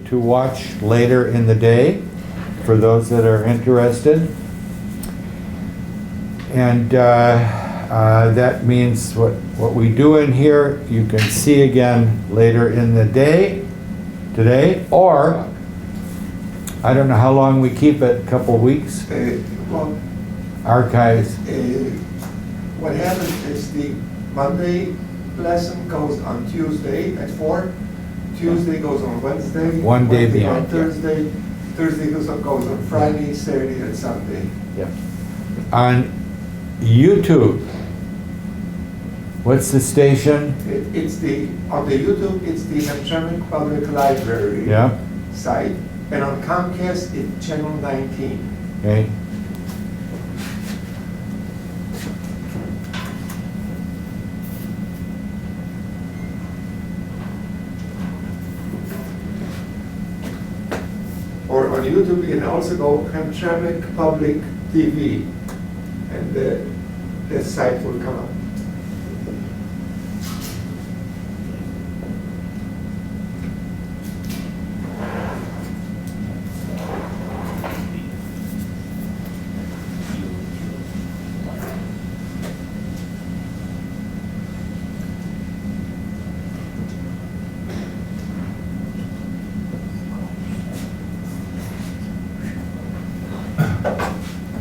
to watch later in the day for those that are interested. And that means what we do in here, you can see again later in the day, today, or I don't know how long we keep it, a couple weeks? Well, Archives. what happens is the Monday lesson goes on Tuesday at 4. Tuesday goes on Wednesday. One day Wednesday beyond, on Thursday. Thursday goes on Friday, Saturday, and Sunday. Yeah. On YouTube, what's the station? It's on the YouTube, it's the Hamtramck Public Library Yeah, site. And on Comcast, it's channel 19. okay. Or on YouTube, you can also go Hamtramck Public TV, and the site will come up.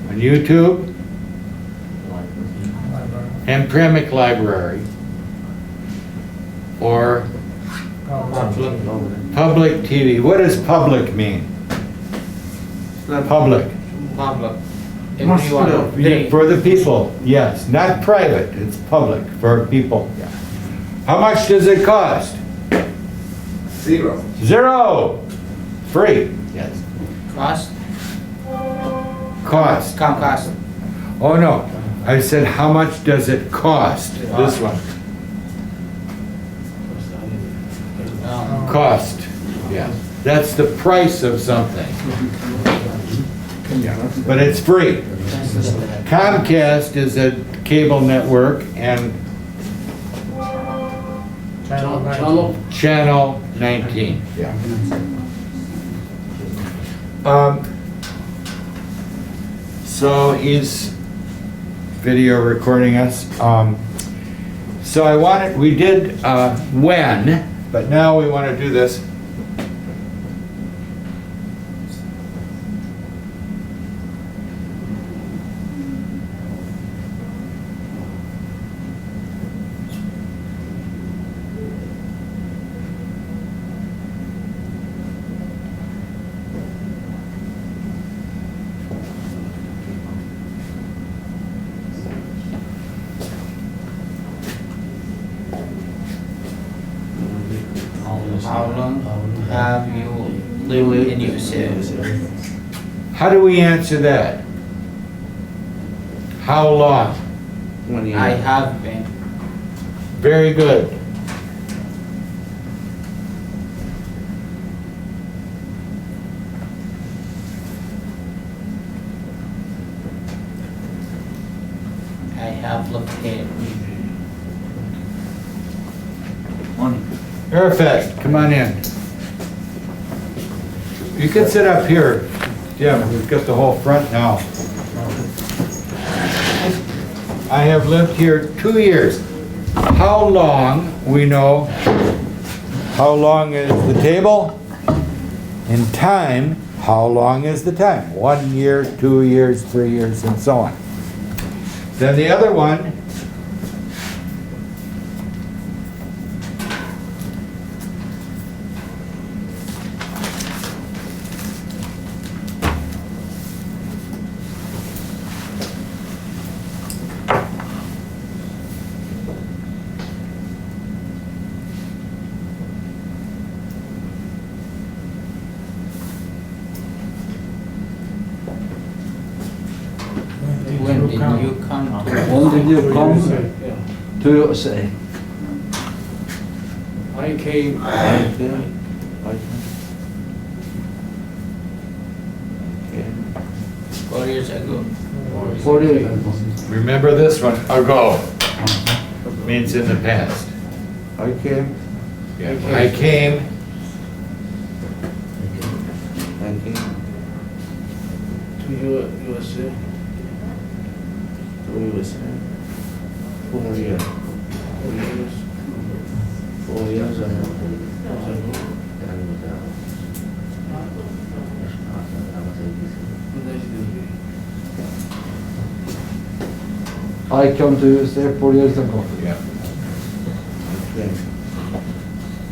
On YouTube, Hamtramck Library, or public TV. What does public mean? Public. Public. Everyone. For the people, yes. Not private, it's public, for people. How much does it cost? 0. 0. Free. Yes. Cost? Cost. Comcast. Oh, no. I said, how much does it cost? This one. Cost. Yeah. That's the price of something. But it's free. Comcast is a cable network and Channel 19. Yeah. So he's video recording us. So we did when, but now we want to do this. How long have you lived in USA? How do we answer that? How long? I have been. Very good. I have located. Perfect. Come on in. You can sit up here. Yeah, we've got the whole front now. I have lived here 2 years. How long, we know, how long is the table? In time, how long is the time? 1 year, 2 years, 3 years, and so on. Then the other one, When did you come to? When did you come to USA? I came, Okay. 4 years ago. 4 years ago. remember this one, ago, means in the past. I came. I came, USA. To USA. 4 years. 4 years. 4 years ago. I came to USA 4 years ago. Yeah.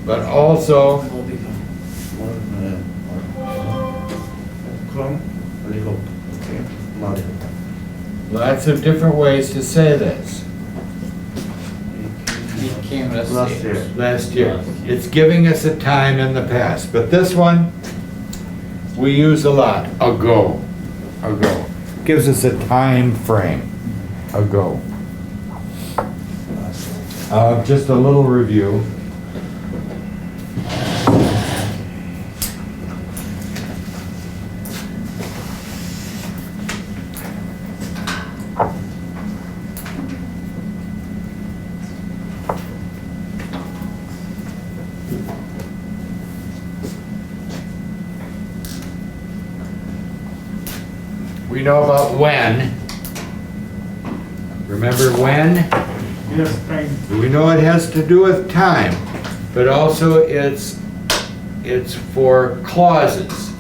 But also, lots of different ways to say this. He came last year. Last year. It's giving us a time in the past, but this one, we use a lot, ago, ago. Gives us a time frame, ago. Just a little review. We know about when. Remember when? Yes, time. We know it has to do with time, but also it's for clauses.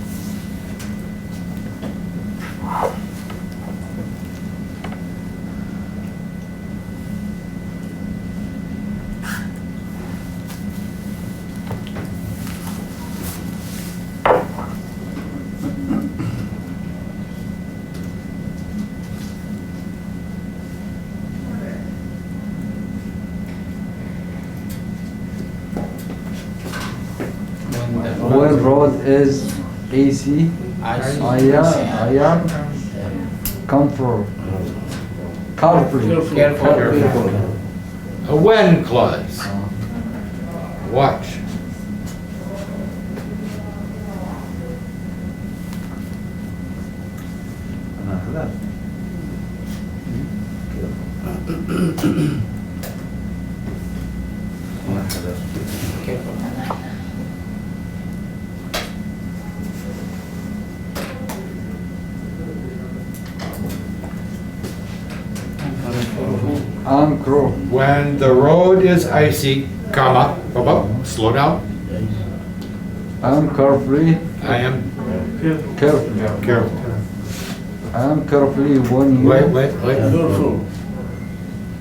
When road is AC, I see. I am comfort. Carefully. Careful. A when clause. Watch. Careful. I'm crow. When the road is icy, comma, slow down. I'm carefully. I am Careful. careful. I am carefully when you. Wait.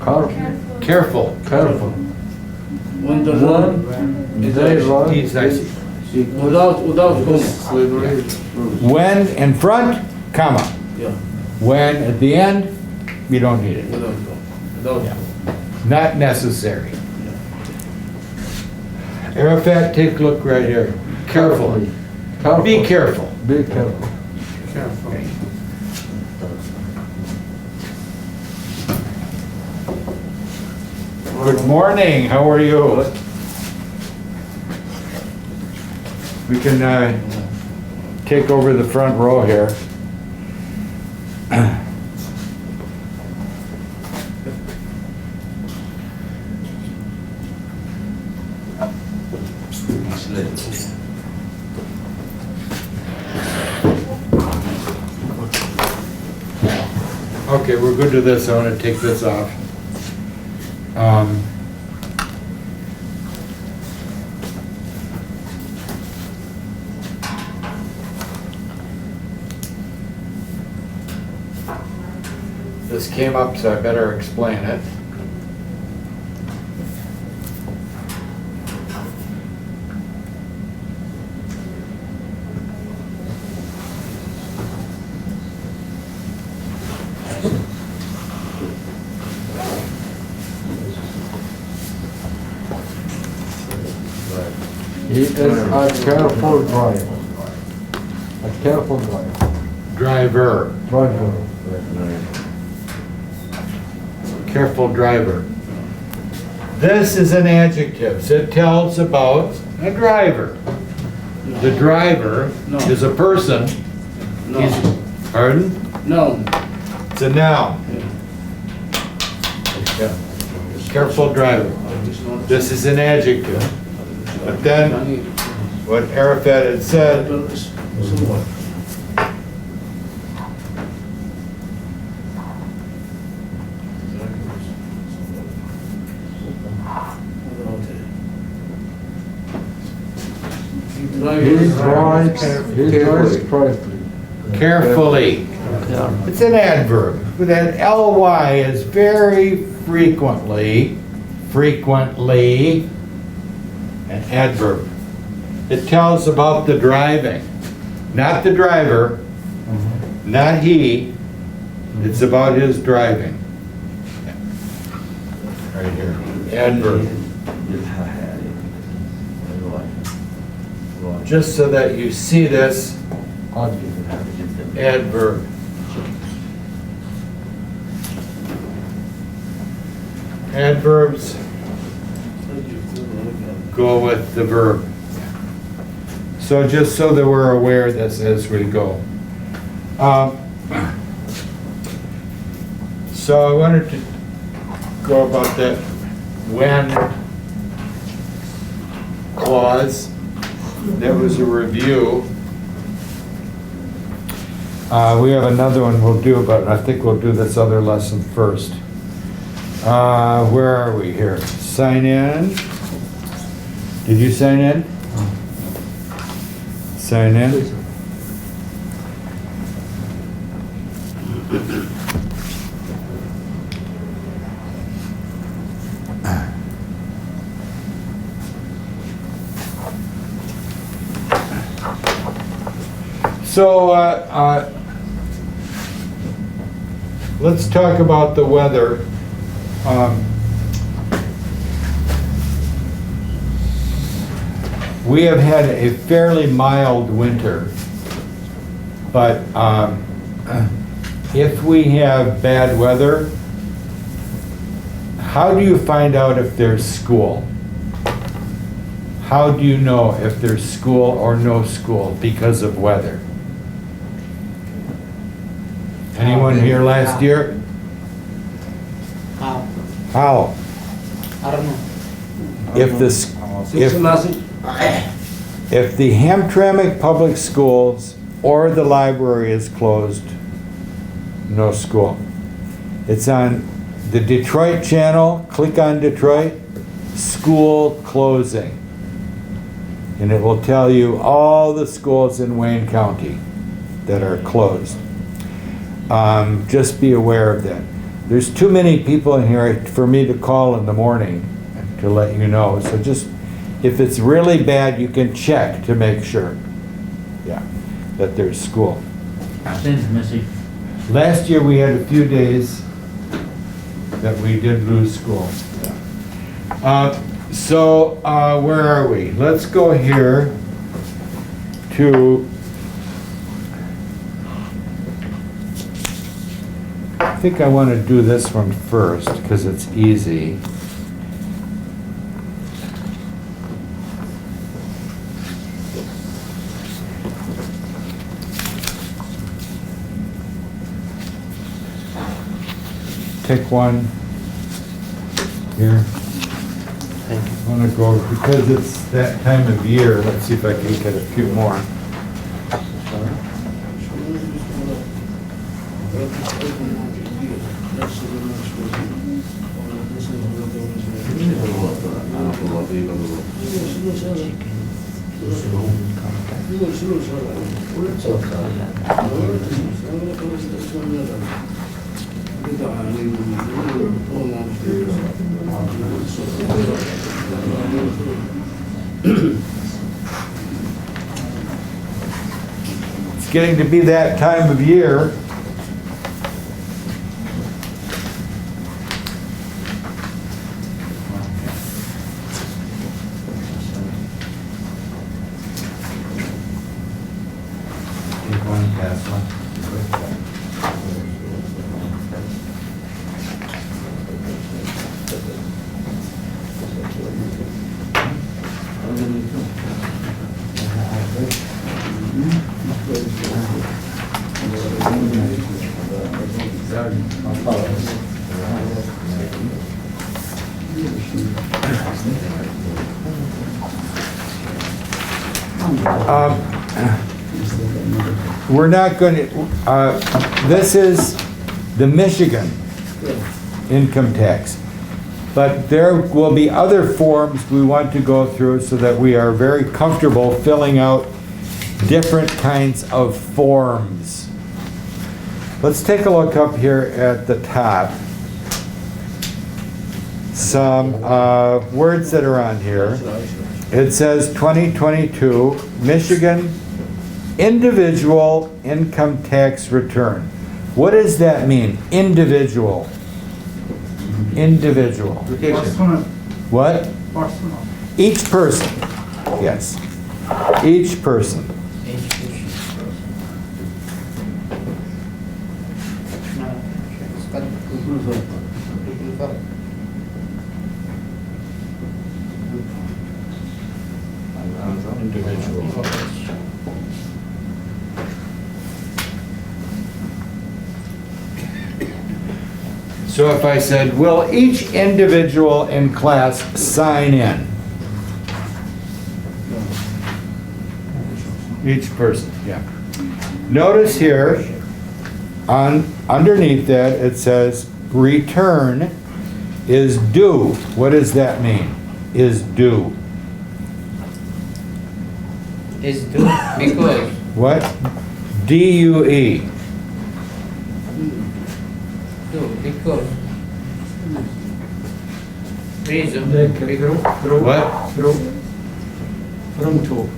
Careful. Careful. Careful. When the When they run. He's icy. without slavery. When in front, comma. Yeah. When at the end, you don't need it. Without. Yeah. Not necessary. Arafat, take a look right here. Careful. Careful. Be careful. Be careful. Careful. Good morning, how are you? We can take over the front row here. Okay, we're good to this. I want to take this off. This came up, so I better explain it. He is a careful driver. A careful driver. Driver, Driver. careful driver. This is an adjective. So it tells about a driver. The driver No. is a person. No. He's, pardon? No. It's a noun. Yeah. Careful driver. This is an adjective. But then, what Arafat had said, drives carefully. Carefully. It's an adverb. That ly is very frequently an adverb. It tells about the driving, not the driver, not he. It's about his driving. Right here, adverb. Just so that you see this, adverb. Adverbs go with the verb. So just so that we're aware of this as we go. So I wanted to go about that when clause. That was a review. We have another one we'll do, but I think we'll do this other lesson first. Where are we here? Sign in. Did you sign in? Sign in. So, let's talk about the weather. We have had a fairly mild winter, but if we have bad weather, how do you find out if there's school? How do you know if there's school or no school because of weather? Anyone here last year? How? How? I don't know. If the Hamtramck Public Schools or the library is closed, no school. It's on the Detroit channel, click on Detroit, school closing. And it will tell you all the schools in Wayne County that are closed. Just be aware of that. There's too many people in here for me to call in the morning to let you know. So just, if it's really bad, you can check to make sure, yeah, that there's school. Thanks, Missy. Last year we had a few days that we did lose school. So where are we? Let's go here to, I think I want to do this one first because it's easy. Take one here. I want to go, because it's that time of year, let's see if I can get a few more. It's getting to be that time of year. Take one, pass one. We're not going to, this is the Michigan income tax. But there will be other forms we want to go through so that we are very comfortable filling out different kinds of forms. Let's take a look up here at the top. Some words that are on here. It says 2022 Michigan individual income tax return. What does that mean? Individual. Individual. Personal. What? Personal. Each person. Yes. Each person. Individual. So if I said, will each individual in class sign in? Each person, yeah. Notice here, underneath that, it says, return is due. What does that mean? Is due. Is due because. What? D-U-E. Due because. Reason. What? From two.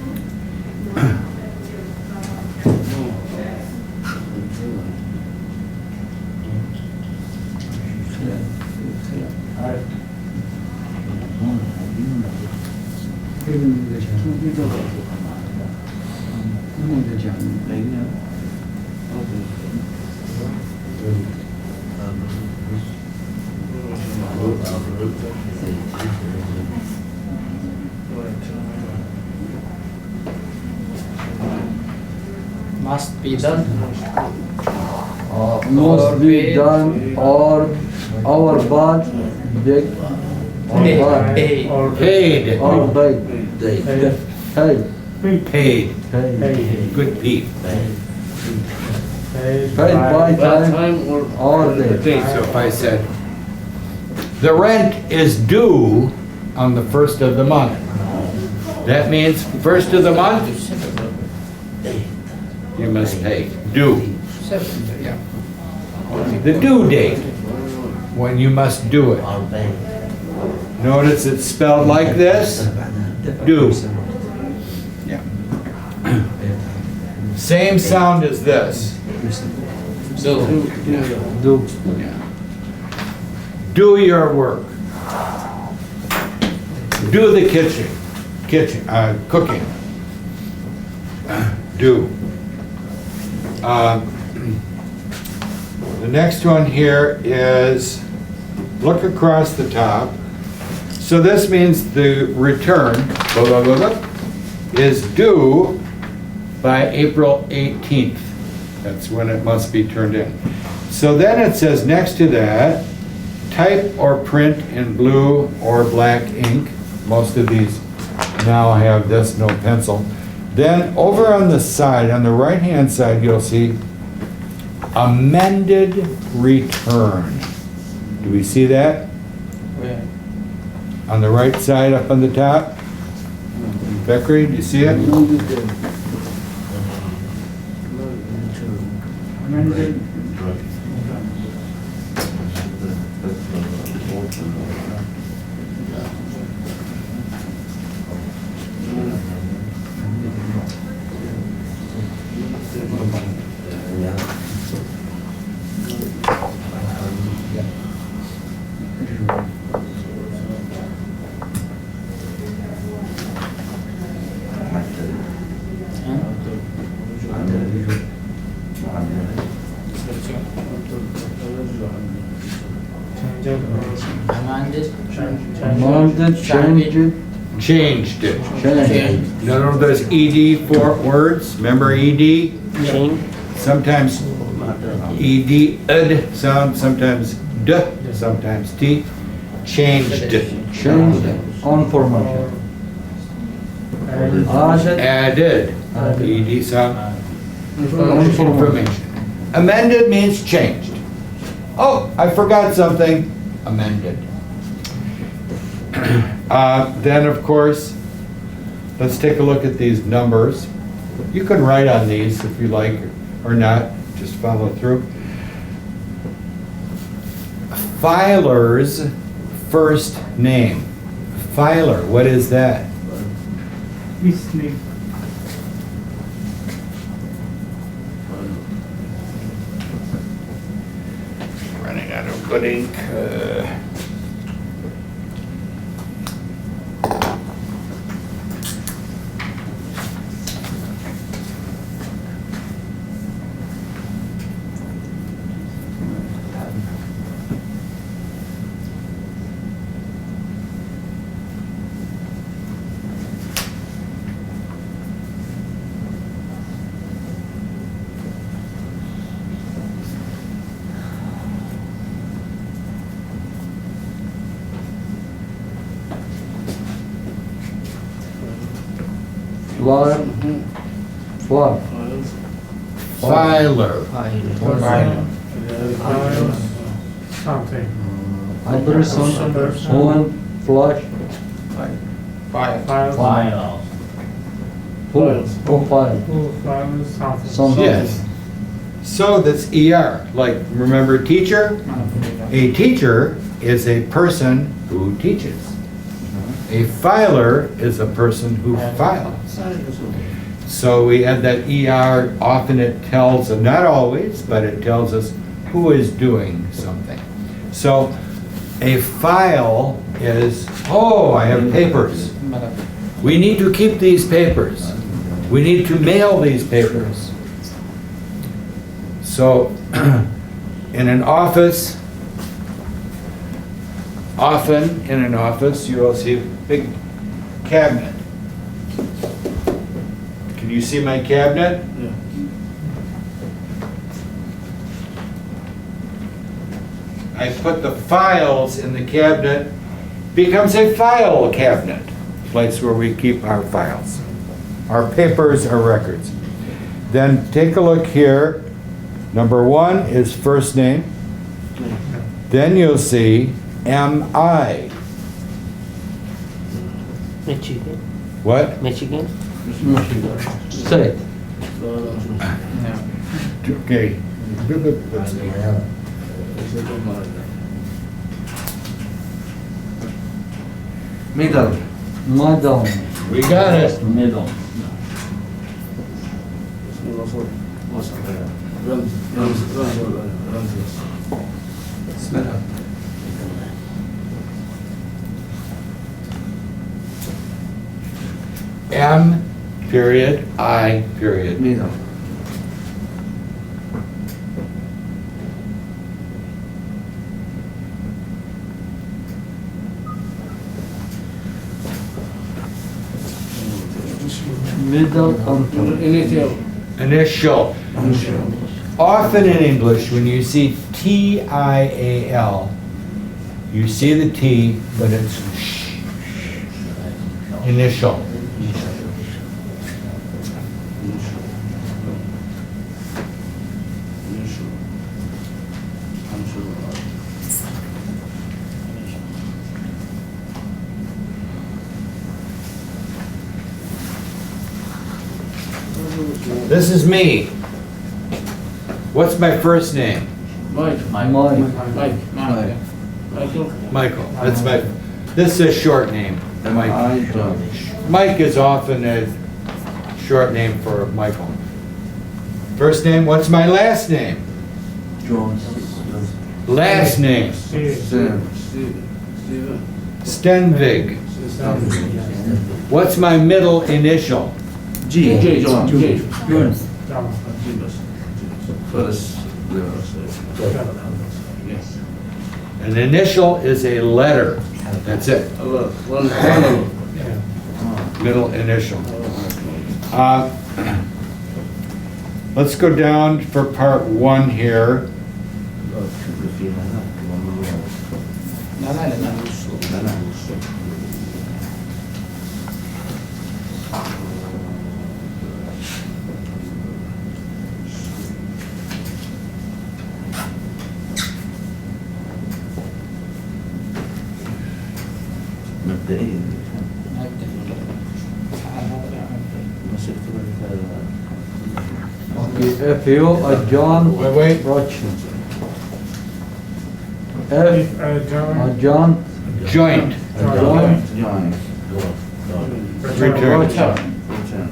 Must be done. Must be done or bad, big, or bad, Paid. Paid. or big. Paid. Paid. Paid. Good Pete. Paid by time or day. Okay, so if I said, the rent is due on the first of the month. That means first of the month, you must pay. Due. Yeah. The due date, when you must do it. Notice it's spelled like this, due. Yeah. Same sound as this. Do. Do. Yeah. Do your work. Do the cooking. Do. The next one here is, look across the top. So this means the return, blah, blah, blah, blah, is due by April 18th. That's when it must be turned in. So then it says next to that, type or print in blue or black ink. Most of these now have this, no pencil. Then over on the side, on the right-hand side, you'll see amended return. Do we see that? Where? On the right side, up on the top? Beckery, do you see it? Amended, changed it. Changed it. Changed. You know those ED for words? Remember ED? Sometimes ED, sound, sometimes D, sometimes T. Changed. Changed on formation. Added. ED sound. Information. Amended means changed. Oh, I forgot something. Amended. Then, of course, let's take a look at these numbers. You can write on these if you like or not, just follow through. Filer's first name. Filer, what is that? His name. Running out of good ink. Flyer. Flyer. Filer. Something. Anderson. Owen. Flush. File. File. Who? Who file? Who files something. Something. Yes. So that's ER. Like, remember teacher? A teacher is a person who teaches. A filer is a person who files. So we have that ER, often it tells, not always, but it tells us who is doing something. So a file is, oh, I have papers. We need to keep these papers. We need to mail these papers. So in an office, often in an office, you will see a big cabinet. Can you see my cabinet? Yeah. I put the files in the cabinet, becomes a file cabinet, place where we keep our files, our papers, our records. Then take a look here. Number 1 is first name. Then you'll see MI. Michigan. What? Michigan. State. Okay. Middle. Middle. We got it. Middle. M period, I period. Middle. Middle control. Initial. Often in English, when you see TIAL, you see the T, but it's sh. Initial. This is me. What's my first name? Mike. Michael. That's my, this is a short name. Mike. Mike is often a short name for Michael. First name, what's my last name? Last name, Stenvig. What's my middle initial? An initial is a letter. That's it. Middle initial. Let's go down for part 1 here. F-U, a John Wait. Rutschner. If F, John. a John, Joint. John, Join. Return. Return.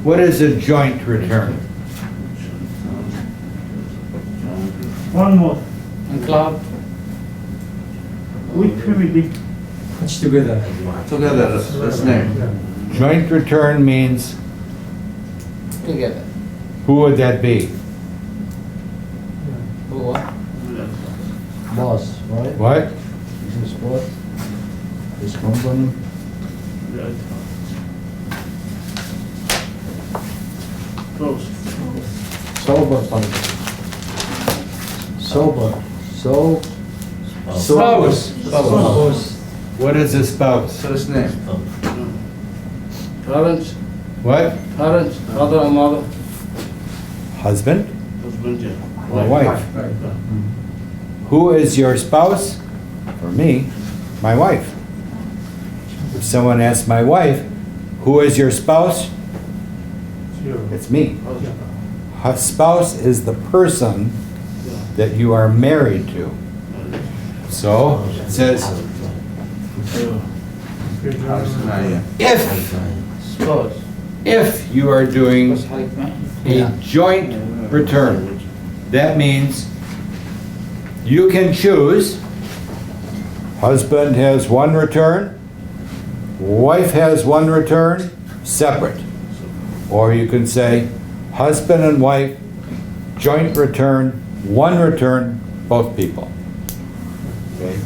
What is a joint return? One more. And cloud. With family. Together, that's name. Joint return means, Together. who would that be? Who what? boss, right? What? This is what? This company? Sober company. Sober, so. Spouse. Spouse. What is a spouse? First name. Parents, What? parents, father and mother. Husband Husband, yeah. or wife? Who is your spouse? For me, my wife. If someone asks my wife, who is your spouse? It's me. A spouse is the person that you are married to. So it says, if you are doing a joint return, that means you can choose. Husband has one return, wife has one return, separate. Or you can say, husband and wife, joint return, one return, both people. Okay?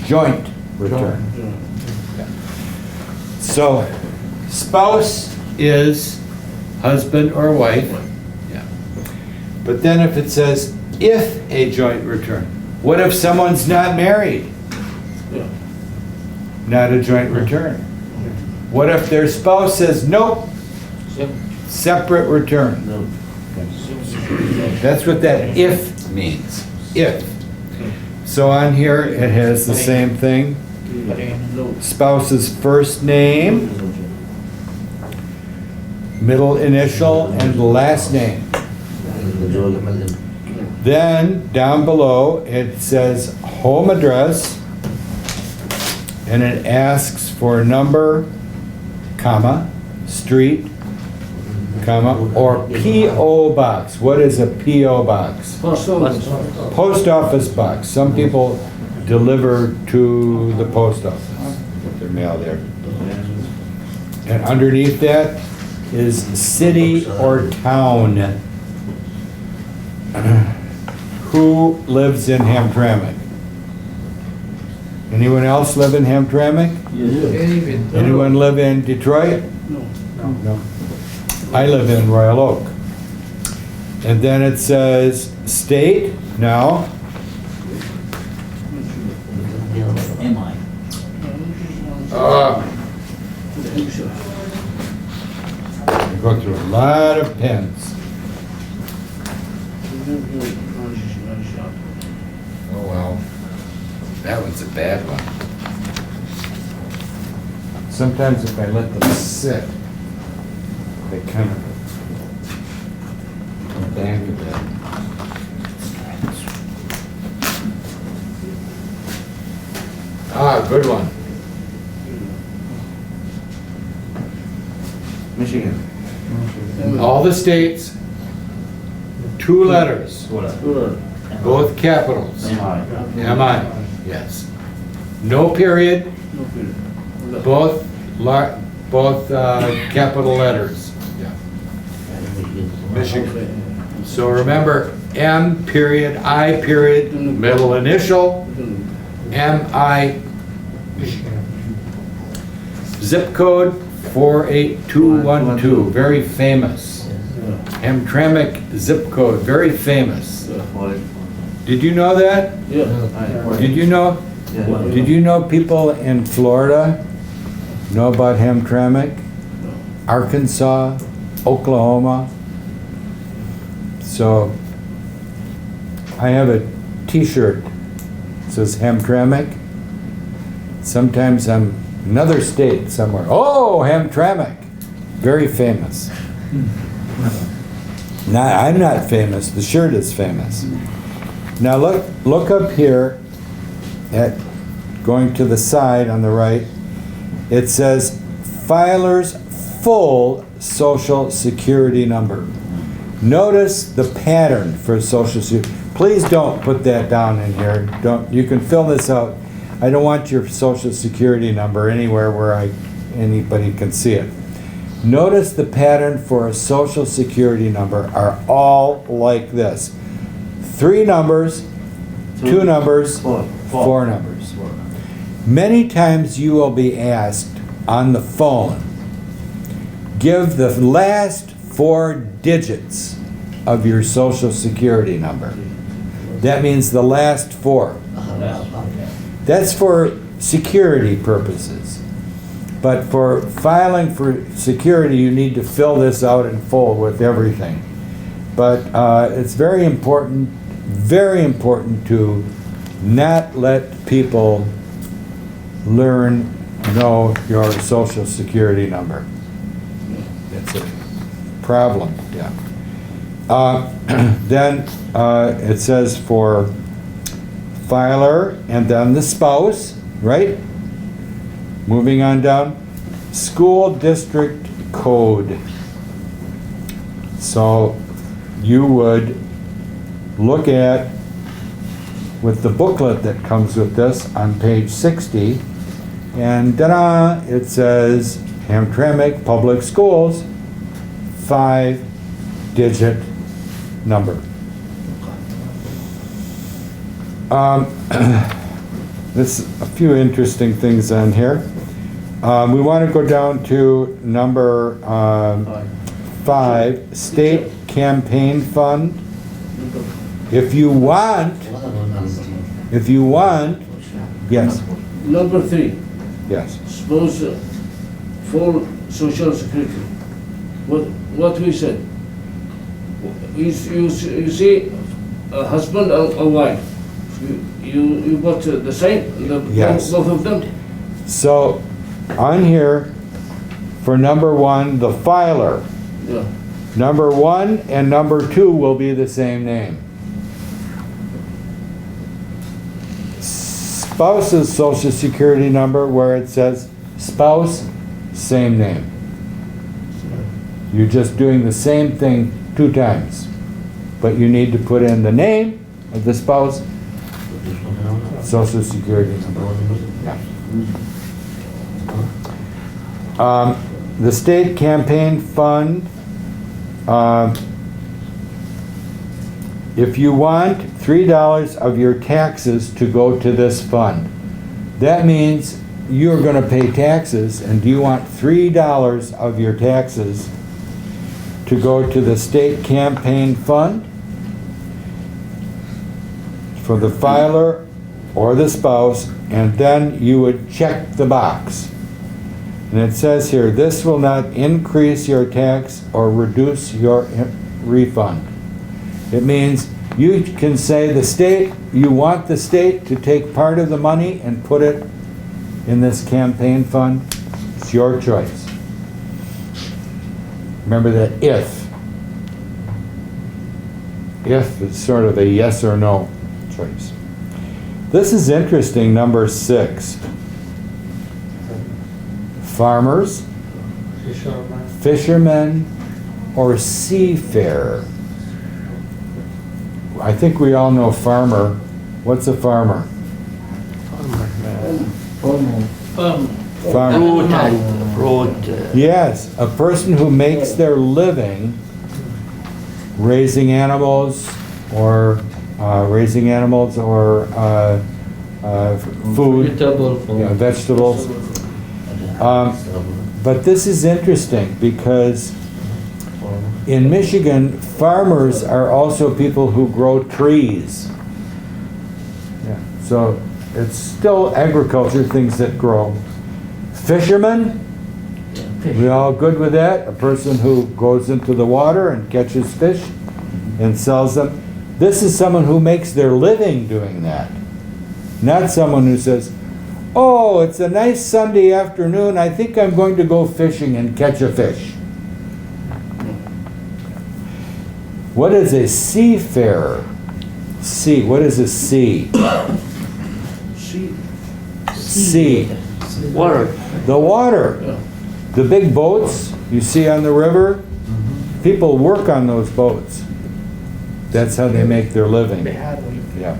Joint return. So, spouse is husband or wife. Yeah. But then if it says, if a joint return, what if someone's not married? Not a joint return. What if their spouse says, nope, separate return? That's what that if means, if. So on here, it has the same thing. Spouse's first name, middle initial, and last name. Then, down below, it says home address, and it asks for number, comma, street, comma, or P.O. box. What is a P.O. box? Post office. Post office box. Some people deliver to the post office, put their mail there. And underneath that is city or town. Who lives in Hamtramck? Anyone else live in Hamtramck? Anyone live in Detroit? No. I live in Royal Oak. And then it says state now. Am I? I go through a lot of pens. Oh well, that one's a bad one. Sometimes if I let them sit, they kind of come back a bit. Ah, good one. Michigan. All the states, 2 letters, both capitals. M-I, yes. No period, both capital letters. Yeah. Michigan. So remember, M period, I period, middle initial, M-I, Michigan. Zip code 48212, very famous. Hamtramck zip code, very famous. Did you know that? Did you know? Did you know people in Florida know about Hamtramck? Arkansas, Oklahoma. So I have a t-shirt that says Hamtramck. Sometimes I'm another state somewhere. Oh, Hamtramck, very famous. I'm not famous, the shirt is famous. Now look up here at, going to the side on the right, it says filer's full social security number. Notice the pattern for social security. Please don't put that down in here. You can fill this out. I don't want your social security number anywhere where anybody can see it. Notice the pattern for a social security number are all like this. 3 numbers, 2 numbers, 4 numbers. Many times you will be asked on the phone, give the last 4 digits of your social security number. That means the last 4. That's for security purposes. But for filing for security, you need to fill this out in full with everything. But it's very important to not let people know your social security number. It's a problem, yeah. Then it says for filer and then the spouse, right? Moving on down, school district code. So you would look at, with the booklet that comes with this on page 60, and ta-da, it says Hamtramck Public Schools, 5-digit number. There's a few interesting things on here. We want to go down to number 5, state campaign fund. If you want, yes, Number 3, yes. suppose for social security. What we said? You see, a husband and a wife. You got the same, Yes. both of them? So on here, for number 1, the filer, Yeah. number 1 and number 2 will be the same name. Spouse's social security number, where it says spouse, same name. You're just doing the same thing 2 times. But you need to put in the name of the spouse, social security number. Yeah. The state campaign fund, if you want $3 of your taxes to go to this fund, that means you're going to pay taxes, and do you want $3 of your taxes to go to the state campaign fund for the filer or the spouse, and then you would check the box. And it says here, this will not increase your tax or reduce your refund. It means you can say the state, you want the state to take part of the money and put it in this campaign fund. It's your choice. Remember that if. If is sort of a yes or no choice. This is interesting, number 6. Farmers, fishermen, or seafarer. I think we all know farmer. What's a farmer? Farmer. Yes, a person who makes their living raising animals or food, vegetables. But this is interesting because in Michigan, farmers are also people who grow trees. Yeah, so it's still agriculture, things that grow. Fishermen, we all good with that? A person who goes into the water and catches fish and sells them. This is someone who makes their living doing that. Not someone who says, oh, it's a nice Sunday afternoon, I think I'm going to go fishing and catch a fish. What is a seafarer? Sea, what is a sea? Sea. Water. The water. Yeah. The big boats you see on the river, people work on those boats. That's how they make their living. Yeah.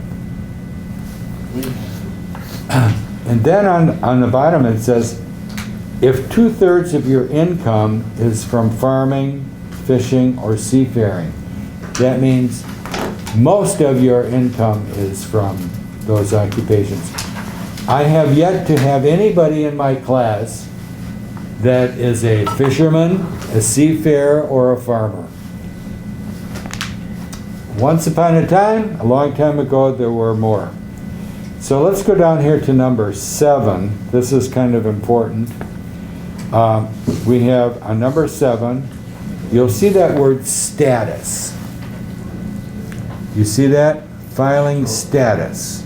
And then on the bottom it says, if 2/3 of your income is from farming, fishing, or seafaring, that means most of your income is from those occupations. I have yet to have anybody in my class that is a fisherman, a seafarer, or a farmer. Once upon a time, a long time ago, there were more. So let's go down here to number 7. This is kind of important. We have on number 7, you'll see that word status. You see that? Filing status.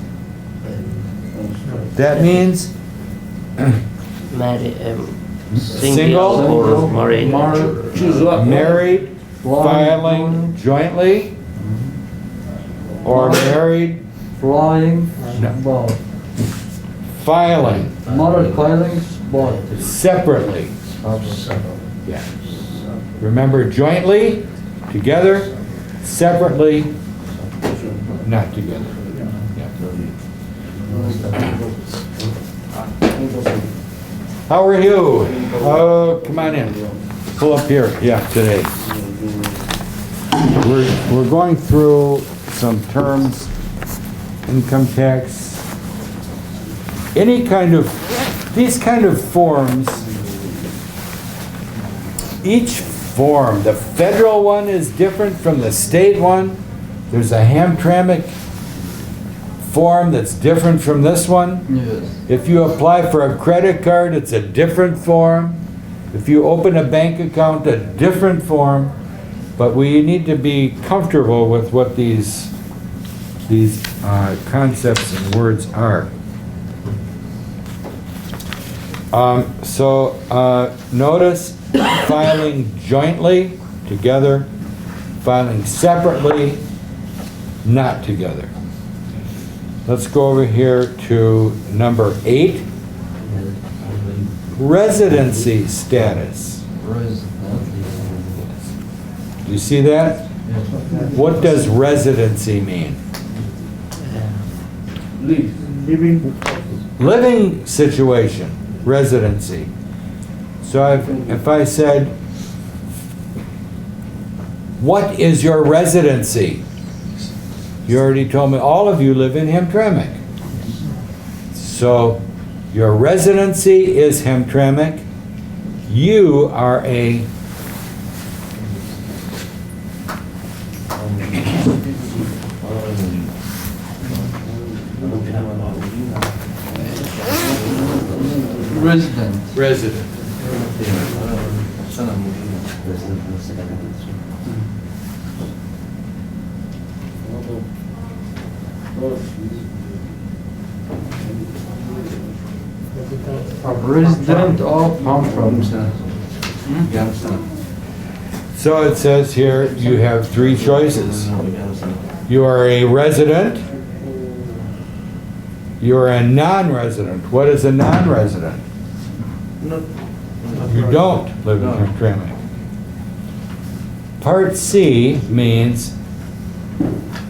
That means Married, Single? or married. Choose what? married, filing jointly, or married, Flying, No. both. filing Married filings, both. separately. Yeah. Remember, jointly, together, separately, not together. Yeah. How are you? Oh, come on in. Pull up here. Yeah, today. We're going through some terms, income tax, any kind of, these kind of forms. Each form, the federal one is different from the state one. There's a Hamtramck form that's different from this one. Yes. If you apply for a credit card, it's a different form. If you open a bank account, a different form. But we need to be comfortable with what these concepts and words are. Notice filing jointly, together, filing separately, not together. Let's go over here to number 8, residency status. Do you see that? What does residency mean? Living. Living situation, residency. So if I said, what is your residency? You already told me all of you live in Hamtramck. So your residency is Hamtramck. You are a Resident. resident. A resident of Hamtramck. So it says here you have 3 choices. You are a resident. You are a non-resident. What is a non-resident? You don't live in Hamtramck. Part C means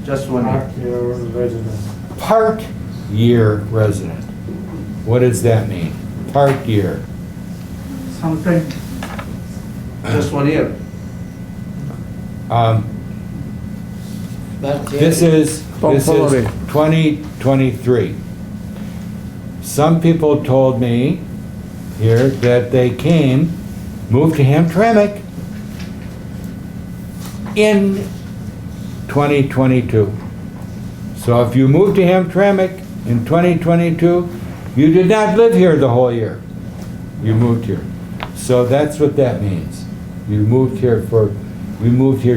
Just 1 year. Your resident. part year resident. What does that mean? Part year. Something. Just 1 year. This is 2023. Some people told me here that they moved to Hamtramck in 2022. So if you moved to Hamtramck in 2022, you did not live here the whole year. You moved here. So that's what that means. We moved here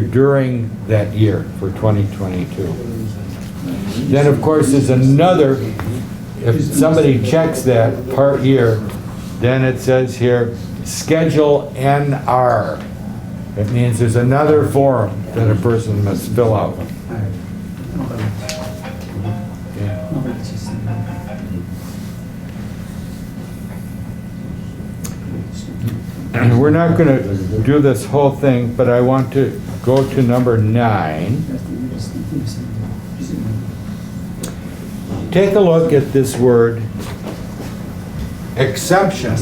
during that year for 2022. Then of course there's another, if somebody checks that part year, then it says here, Schedule NR. It means there's another form that a person must fill out. And we're not going to do this whole thing, but I want to go to number 9. Take a look at this word, exemption.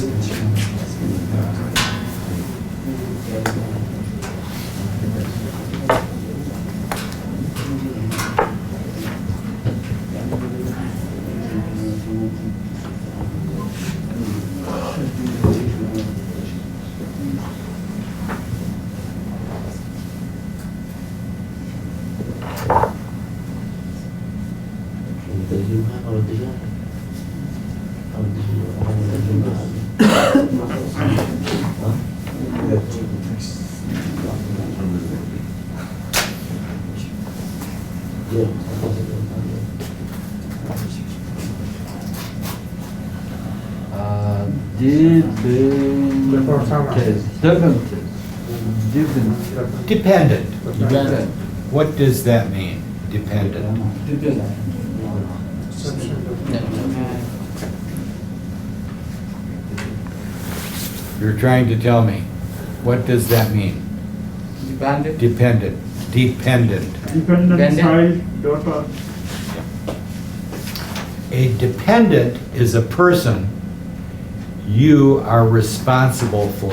Dependent. What does that mean? Dependent. You're trying to tell me. What does that mean? Dependent. Dependent. Dependent. Dependent child, daughter. A dependent is a person you are responsible for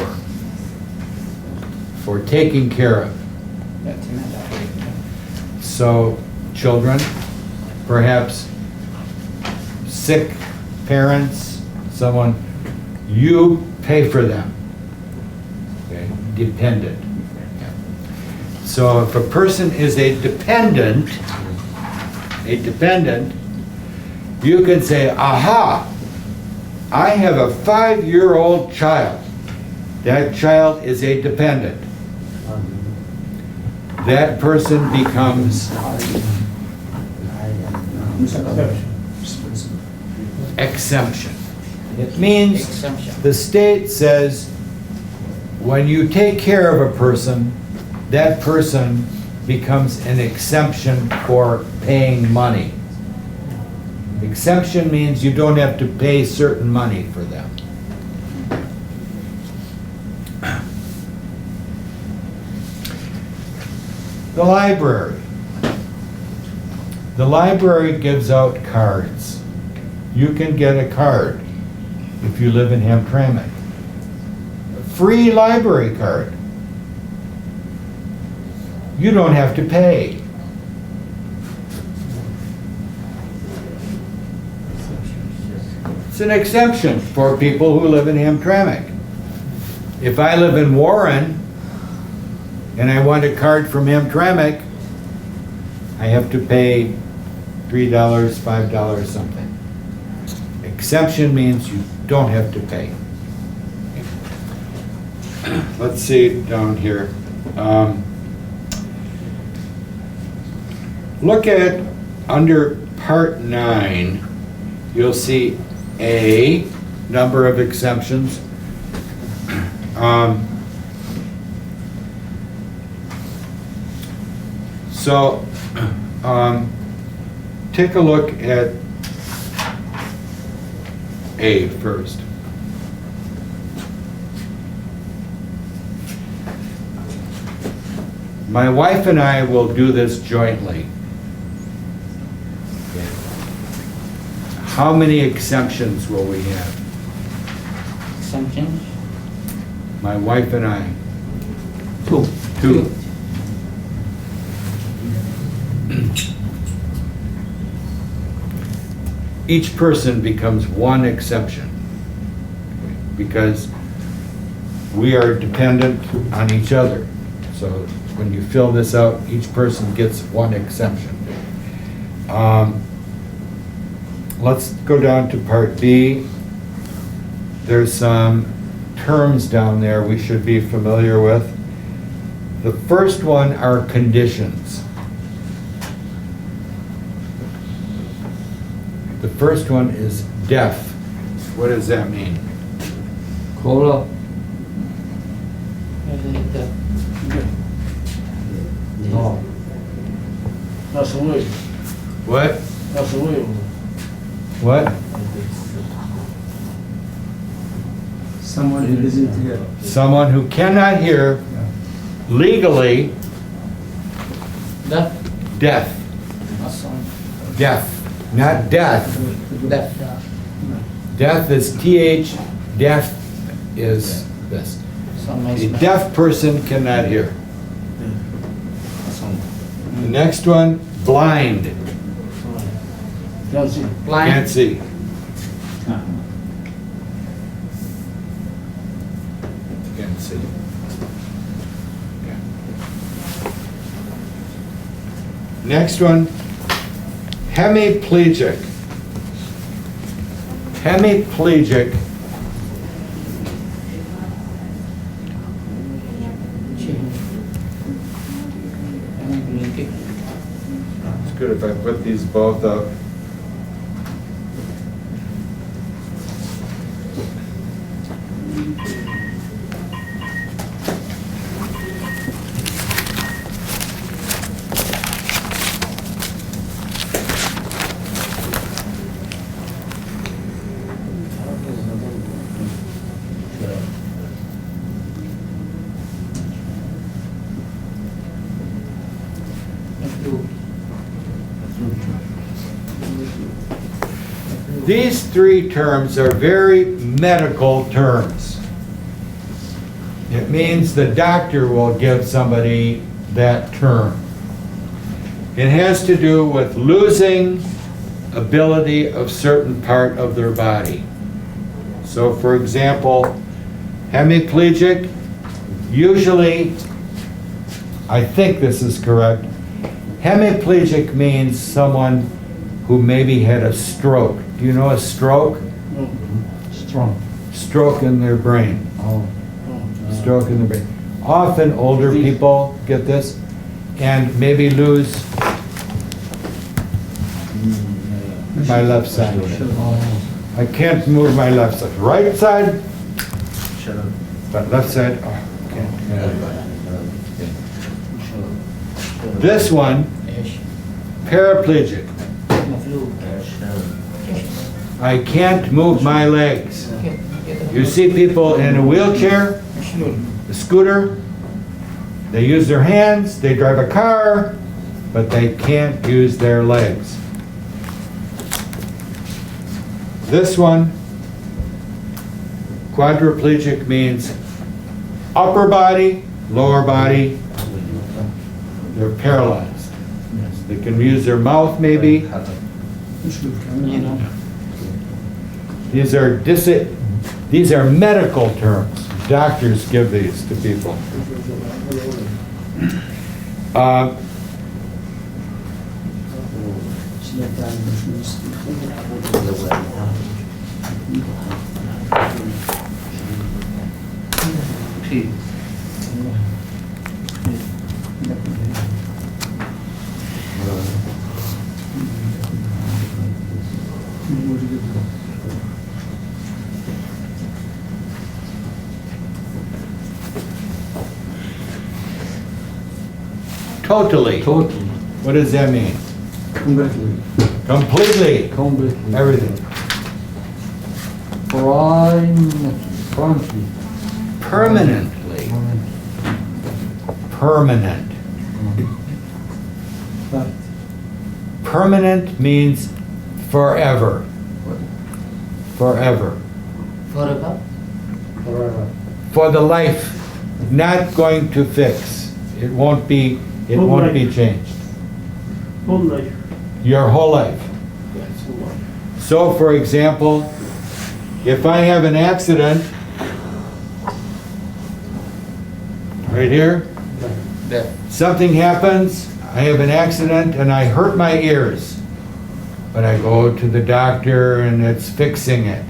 taking care of. So, children, perhaps sick parents, someone, you pay for them. Okay? Dependent. Yeah. So if a person is a dependent, you can say, aha, I have a 5-year-old child. That child is a dependent. That person becomes exemption. It means Exemption. the state says when you take care of a person, that person becomes an exemption for paying money. Exemption means you don't have to pay certain money for them. The library. The library gives out cards. You can get a card if you live in Hamtramck. A free library card. You don't have to pay. It's an exemption for people who live in Hamtramck. If I live in Warren and I want a card from Hamtramck, I have to pay $3, $5, something. Exemption means you don't have to pay. Let's see down here. Look at under Part 9, you'll see A, number of exemptions. Take a look at A first. My wife and I will do this jointly. How many exemptions will we have? Exemption. My wife and I. 2. 2. Each person becomes one exception because we are dependent on each other. So when you fill this out, each person gets one exception. Let's go down to Part B. There's some terms down there we should be familiar with. The first one are conditions. The first one is deaf. What does that mean? Cola. No. That's the way. What? That's the way. What? Someone who isn't here. Someone who cannot hear legally Deaf. deaf. Deaf, not death. Deaf. Deaf is TH, deaf is this. A deaf person cannot hear. The next one, blind, Can't see. Blind. can't see. Can't see. Yeah. Next one, hemiplegic. Hemiplegic it's good if I put these both up. These three terms are very medical terms. It means the doctor will give somebody that term. It has to do with losing ability of certain part of their body. So for example, hemiplegic, usually, I think this is correct, hemiplegic means someone who maybe had a stroke. Do you know a stroke? Strong. Stroke in their brain. Oh. Stroke in the brain. Often older people get this and maybe lose my left side. I can't move my left side. Right side, but left side, oh, can't. This one, paraplegic. I can't move my legs. You see people in a wheelchair, a scooter, they use their hands, they drive a car, but they can't use their legs. This one, quadriplegic, means upper body, lower body, they're paralyzed. They can use their mouth maybe. These are medical terms. Doctors give these to people. Totally. Totally. What does that mean? Completely. Completely. Completely. Everything. Frankly. Permanently. Permanent. That. Permanent means forever. Forever. Forever. Forever. For the life, not going to fix. It won't be changed. Whole life. Your whole life. So for example, if I have an accident, right here, Deaf. something happens, I have an accident and I hurt my ears, but I go to the doctor and it's fixing it.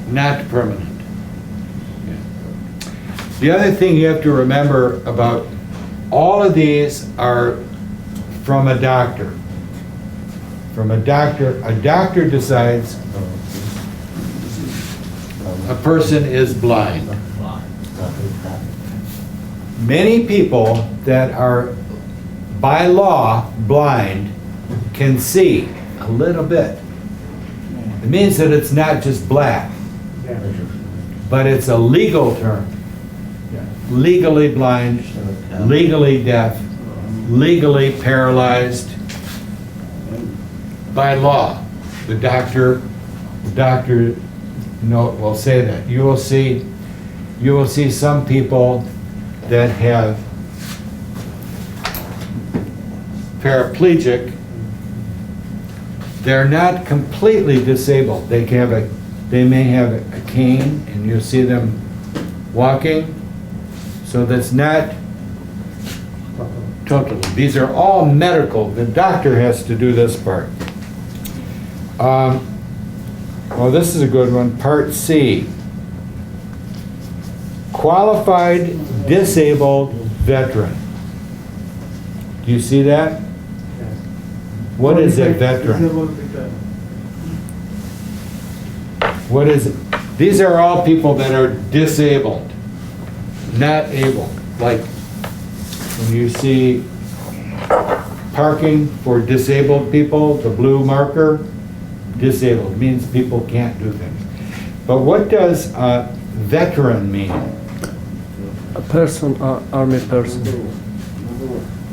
Not permanent. The other thing you have to remember about all of these are from a doctor. From a doctor decides a person is blind. many people that are by law blind can see a little bit. It means that it's not just black, but it's a legal term. Legally blind, legally deaf, legally paralyzed by law. The doctor will say that. You will see some people that have paraplegic. They're not completely disabled. They may have a cane, and you'll see them walking. So that's not totally. These are all medical. The doctor has to do this part. Well, this is a good one. Part C. Qualified disabled veteran. Do you see that? What is a veteran? What is it? These are all people that are disabled, not able. Like when you see parking for disabled people, the blue marker, disabled means people can't do things. But what does veteran mean? A person, army person.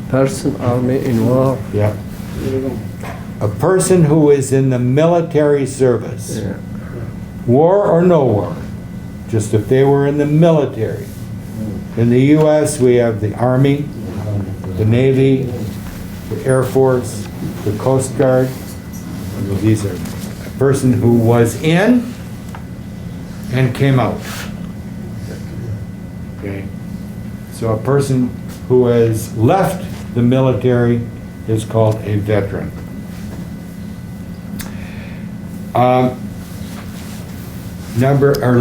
Person, army in war. Yeah. A person who is in the military service. Yeah. War or no war. Just if they were in the military. In the U.S. we have the Army, the Navy, the Air Force, the Coast Guard. These are a person who was in and came out. Okay. So a person who has left the military is called a veteran.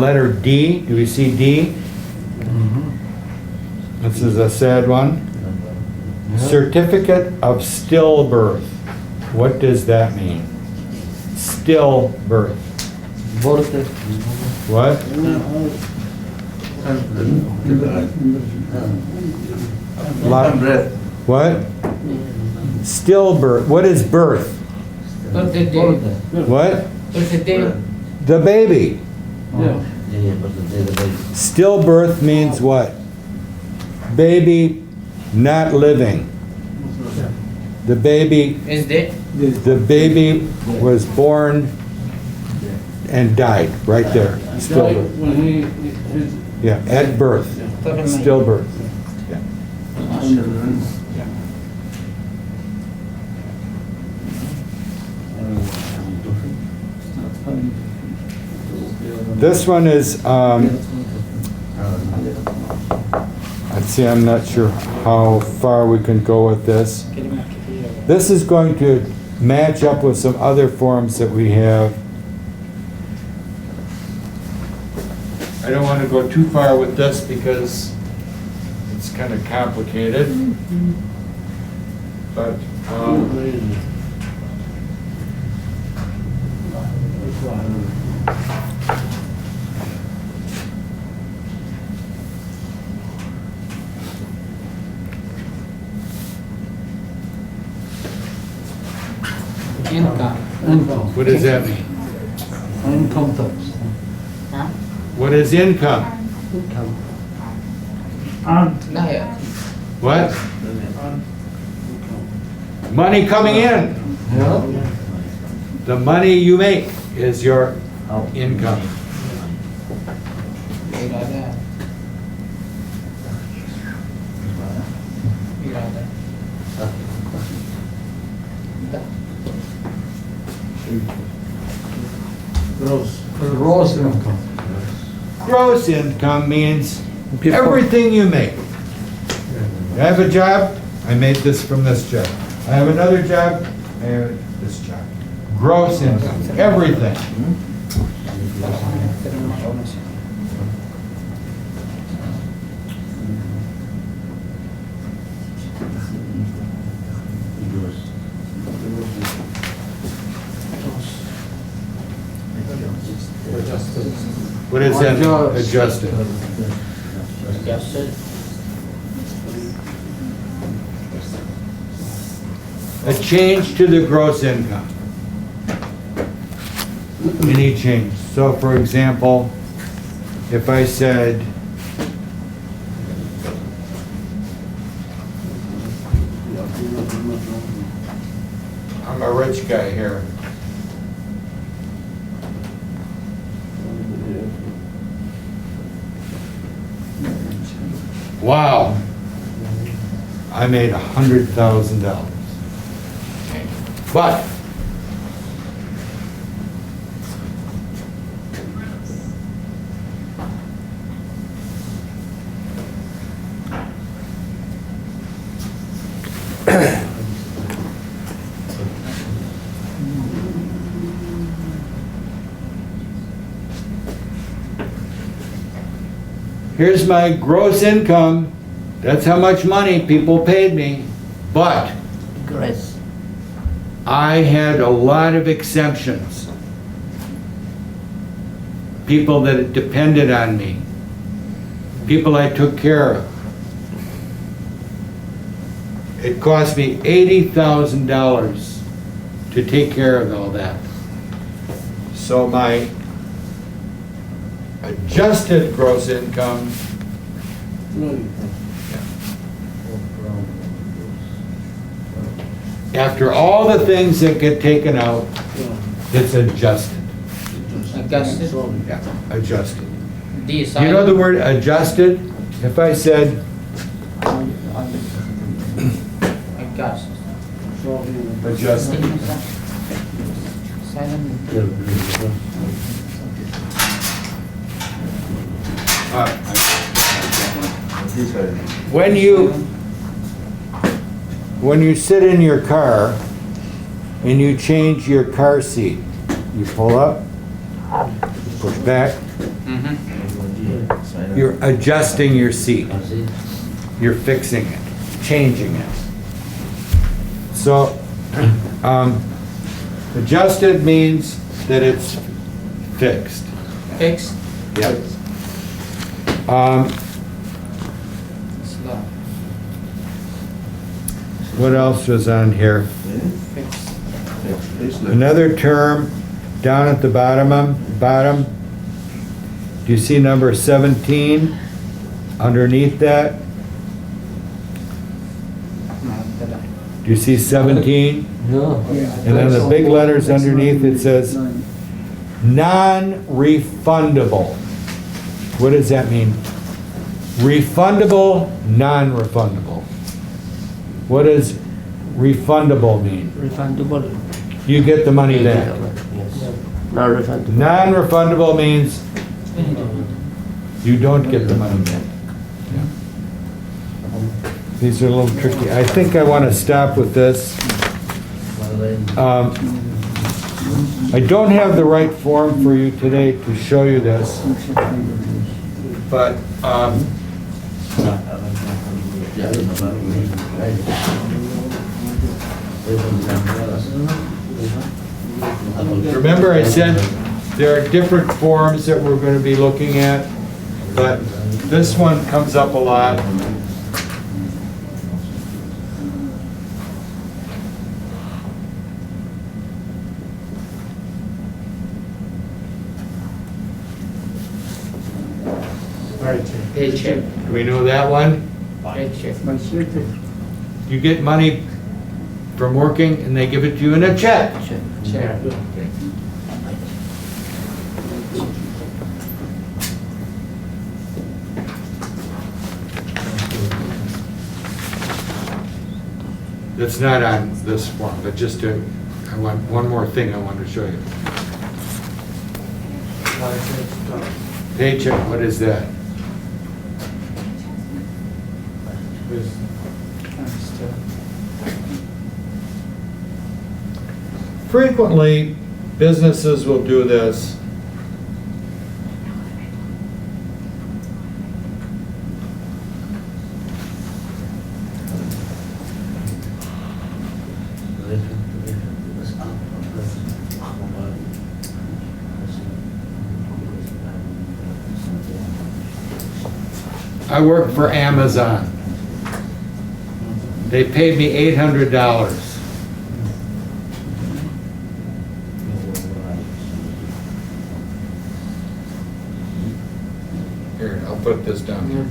Letter D. Do we see D? This is a sad one. Certificate of stillbirth. What does that mean? Stillbirth. What? What? Stillbirth. What is birth? What? The baby. Stillbirth means what? Baby not living. The baby Is dead? The baby was born and died right there. Stillbirth. Yeah, at birth. Stillbirth. Yeah. This one is, let's see, I'm not sure how far we can go with this. This is going to match up with some other forms that we have. I don't want to go too far with this because it's kind of complicated. But Income. what does that mean? Income tax. Huh? What is income? Not yet. What? Money coming in. The money you make is your income. Gross income. Gross income means People- everything you make. I have a job, I made this from this job. I have another job, I have this job. Gross income, everything. What is that? Adjusted. A change to the gross income. Any change. So for example, if I said, I'm a rich guy here. Wow, I made $100,000. But here's my gross income. That's how much money people paid me. But Grace. I had a lot of exemptions. People that depended on me. People I took care of. It cost me $80,000 to take care of all that. So my adjusted gross income, after all the things that get taken out, it's adjusted. Adjusted. Yeah, adjusted. These You know the word adjusted? If I said adjusted. adjusted, Silent. when you sit in your car and you change your car seat, you pull up, push back, you're adjusting your seat. You're fixing it, changing it. So, adjusted means that it's fixed. Fixed. Yeah. Slow. What else was on here? Fixed. Another term down at the bottom. Do you see number 17 underneath that? Do you see 17? Yeah. And then the big letters underneath it says non-refundable. What does that mean? Refundable, non-refundable. What does refundable mean? Refundable. You get the money back. Yes. Not refundable. Non-refundable means you don't get the money back. These are a little tricky. I think I want to stop with this. I don't have the right form for you today to show you this, but remember I said there are different forms that we're going to be looking at, but this one comes up a lot. Paycheck. Do we know that one? Paycheck. You get money from working and they give it to you in a check. Check. That's not on this form, but just to, I want one more thing I want to show you. Paycheck, what is that? Frequently, businesses will do this. I work for Amazon. They paid me $800. Here, I'll put this down here.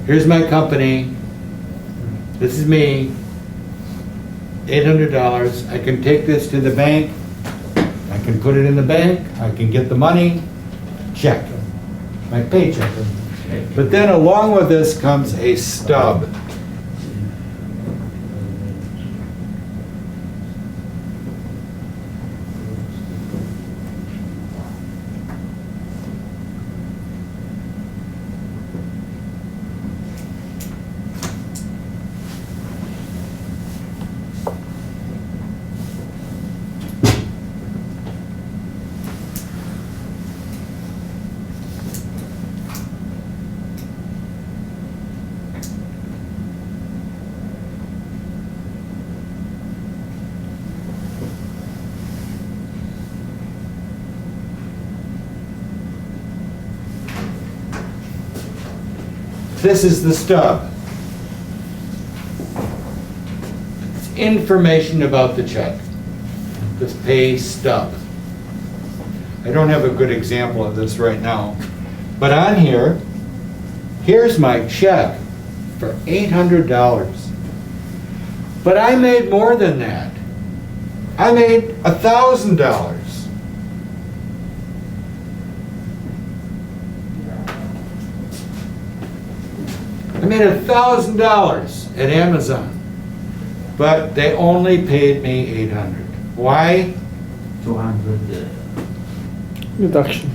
Here's my company. This is me. $800. I can take this to the bank. I can put it in the bank. I can get the money. Check. My paycheck. But then along with this comes a stub. This is the stub. It's information about the check. This pay stub. I don't have a good example of this right now. But on here, here's my check for $800. But I made more than that. I made $1,000. I made $1,000 at Amazon, but they only paid me $800. Why? 200. Deduction.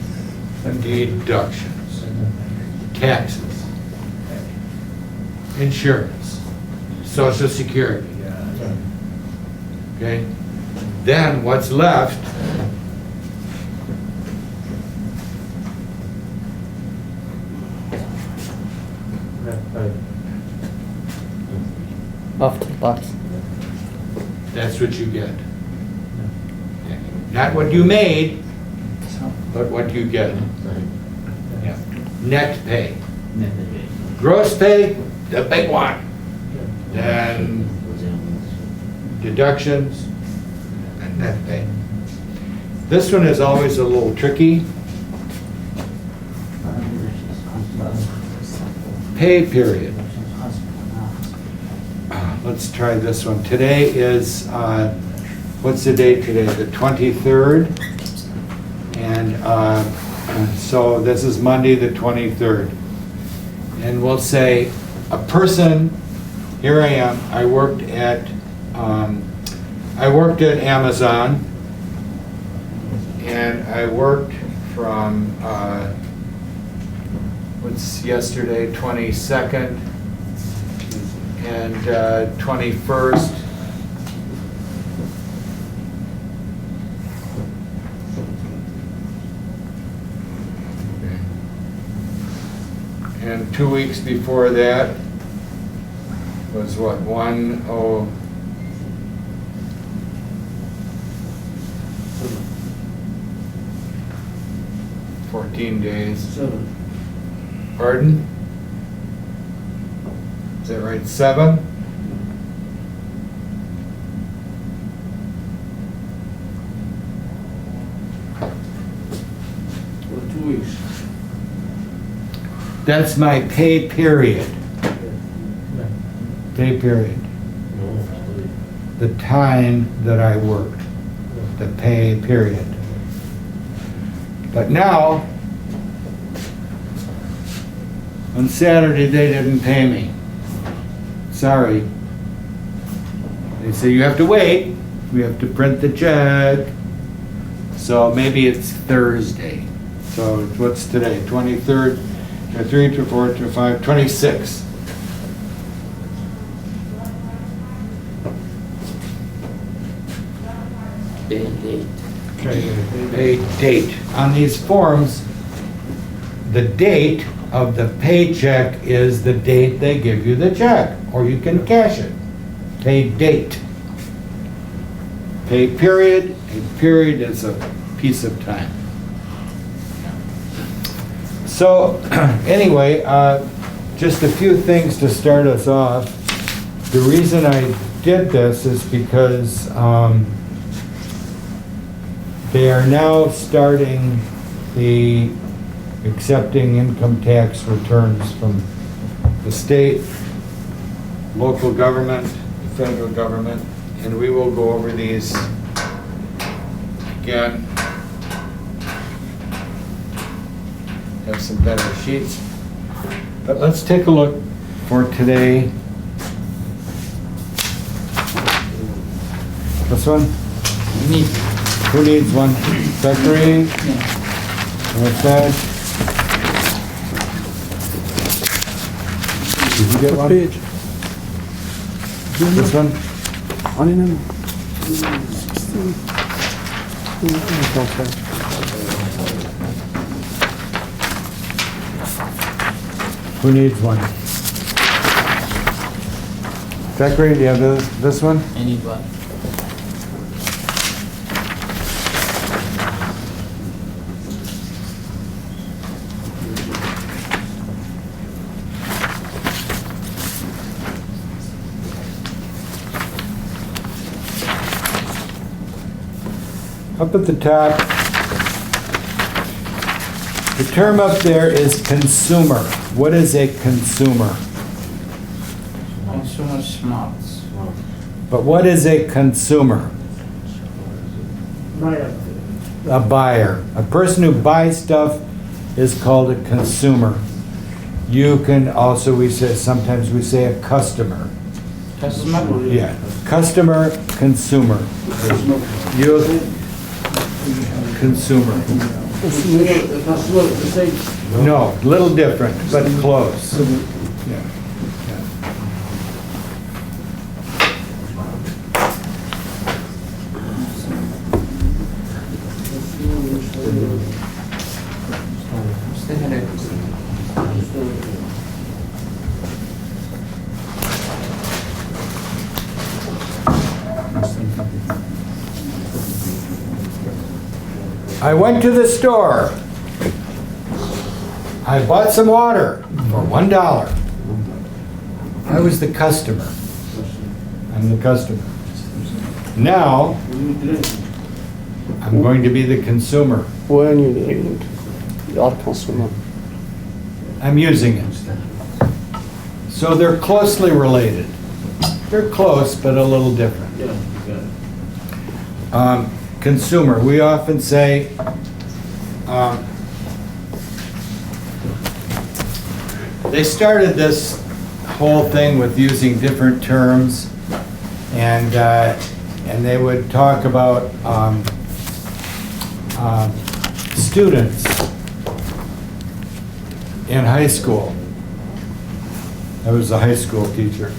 Deductions, taxes, insurance, Social Security. Okay? Then what's left? After tax. That's what you get. Not what you made, but what you get. Yeah. Net pay. Gross pay, the big one. Then deductions and net pay. This one is always a little tricky. Pay period. Let's try this one. Today is, what's the date today? The 23rd. And so this is Monday, the 23rd. And we'll say a person, here I am, I worked at Amazon, and I worked from, what's yesterday, 22nd, and 21st. And 2 weeks before that was what, 14 days. 7. Pardon? Is that right? 7? For 2 weeks. That's my pay period. Pay period. The time that I worked. The pay period. But now, on Saturday, they didn't pay me. Sorry. They say you have to wait. We have to print the check. So maybe it's Thursday. So what's today? 23rd, 3, 2, 4, 2, 5, 26. Pay date. Pay date. On these forms, the date of the paycheck is the date they give you the check, or you can cash it. Pay date. Pay period. A period is a piece of time. So, anyway, just a few things to start us off. The reason I did this is because they are now starting the accepting income tax returns from the state, local government, the federal government, and we will go over these again. Have some better sheets. But let's take a look for today. This one? Who needs one? Zachary? What's that? Did you get one? Page. This one? Ani number. Who needs one? Zachary, do you have this one? I need one. Up at the top, the term up there is consumer. What is a consumer? Consumer smarts. But what is a consumer? A buyer. A person who buys stuff is called a consumer. You can also, sometimes we say a customer. Customer. Yeah, customer, consumer. You, consumer. No, little different, but close. Yeah. I went to the store. I bought some water for $1. I was the customer. I'm the customer. Now, I'm going to be the consumer. When you are consumer. I'm using it. So they're closely related. They're close, but a little different. Consumer, we often say, they started this whole thing with using different terms, and they would talk about students in high school. I was a high school teacher.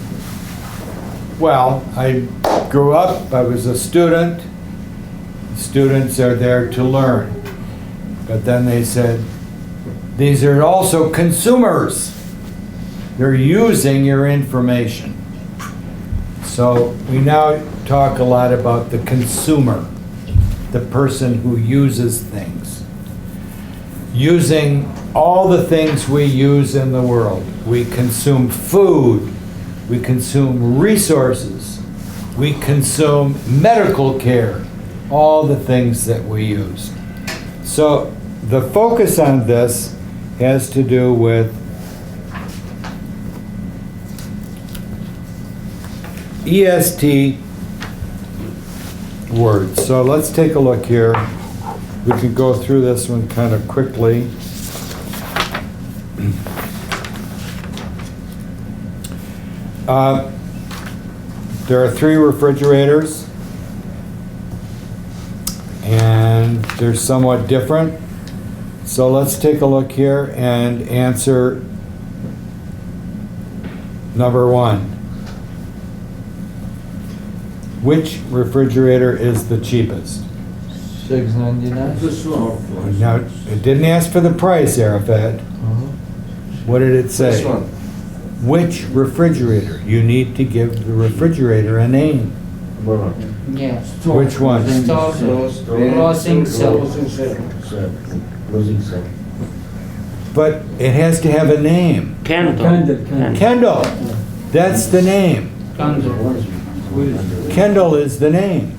Well, I grew up, I was a student. Students are there to learn. But then they said, these are also consumers. They're using your information. So we now talk a lot about the consumer, the person who uses things. Using all the things we use in the world. We consume food, we consume resources, we consume medical care, all the things that we use. So the focus on this has to do with EST words. So let's take a look here. We can go through this one kind of quickly. There are 3 refrigerators, and they're somewhat different. So let's take a look here and answer number 1. Which refrigerator is the cheapest? $6.99. Now, it didn't ask for the price, Arafat. What did it say? This one. Which refrigerator? You need to give the refrigerator a name. Yeah. Which one? Stop. Closing cell. Closing cell. But it has to have a name. Candle. Kendall, that's the name. Candle. Kendall is the name.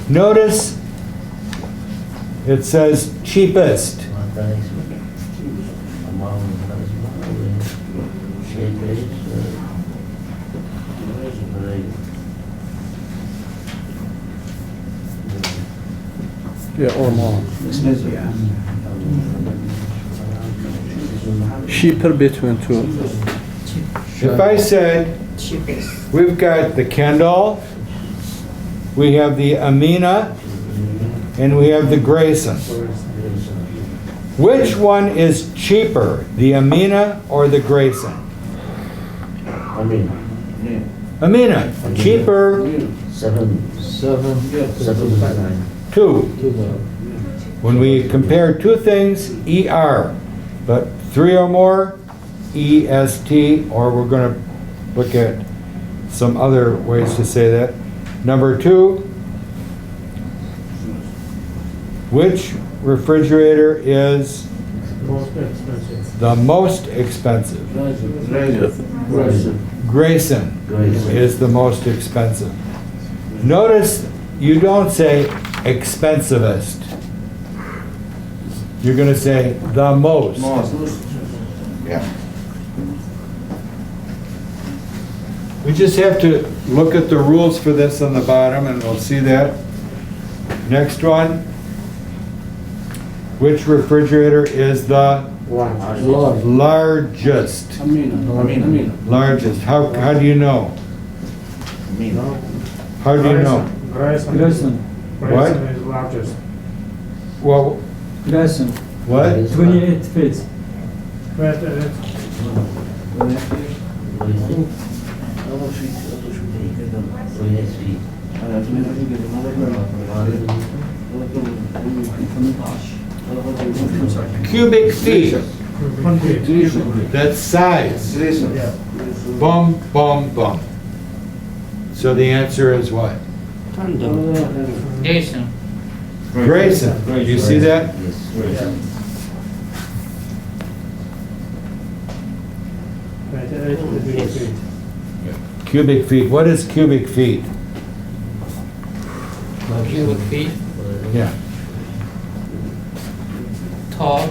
Notice it says cheapest. Yeah, or more. Cheaper between two. If I said, Cheapest. we've got the Kendall, we have the Amina, and we have the Grayson. Which one is cheaper, the Amina or the Grayson? I mean, Amina, cheaper, seven. 2. When we compare two things, ER, but 3 or more, EST, or we're going to look at some other ways to say that. Number 2, which refrigerator is the most expensive? Grayson is the most expensive. Notice you don't say expensivest. You're going to say the most. Yeah. We just have to look at the rules for this on the bottom and we'll see that. Next one. Which refrigerator is the largest? Largest. How do you know? How do you know? Grayson. What? Is largest. Well, Grayson. what? 28 feet. Cubic feet. That's size. Bum, bum, bum. So the answer is what? Jason. Grayson. Do you see that? Cubic feet. What is cubic feet? Cubic feet. Yeah. Tall.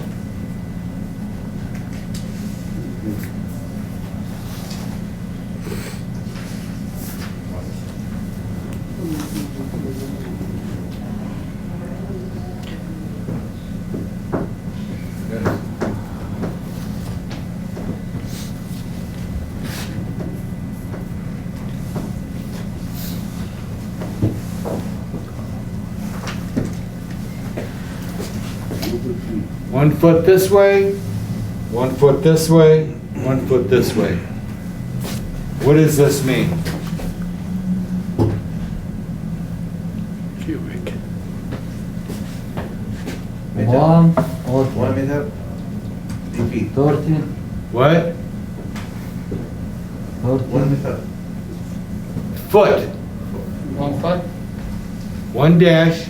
One foot this way, 1 foot this way, 1 foot this way. What does this mean? Cubic. 1 or 1 meter, 3 feet. 30. What? 1 meter. Foot. 1 foot. 1 dash.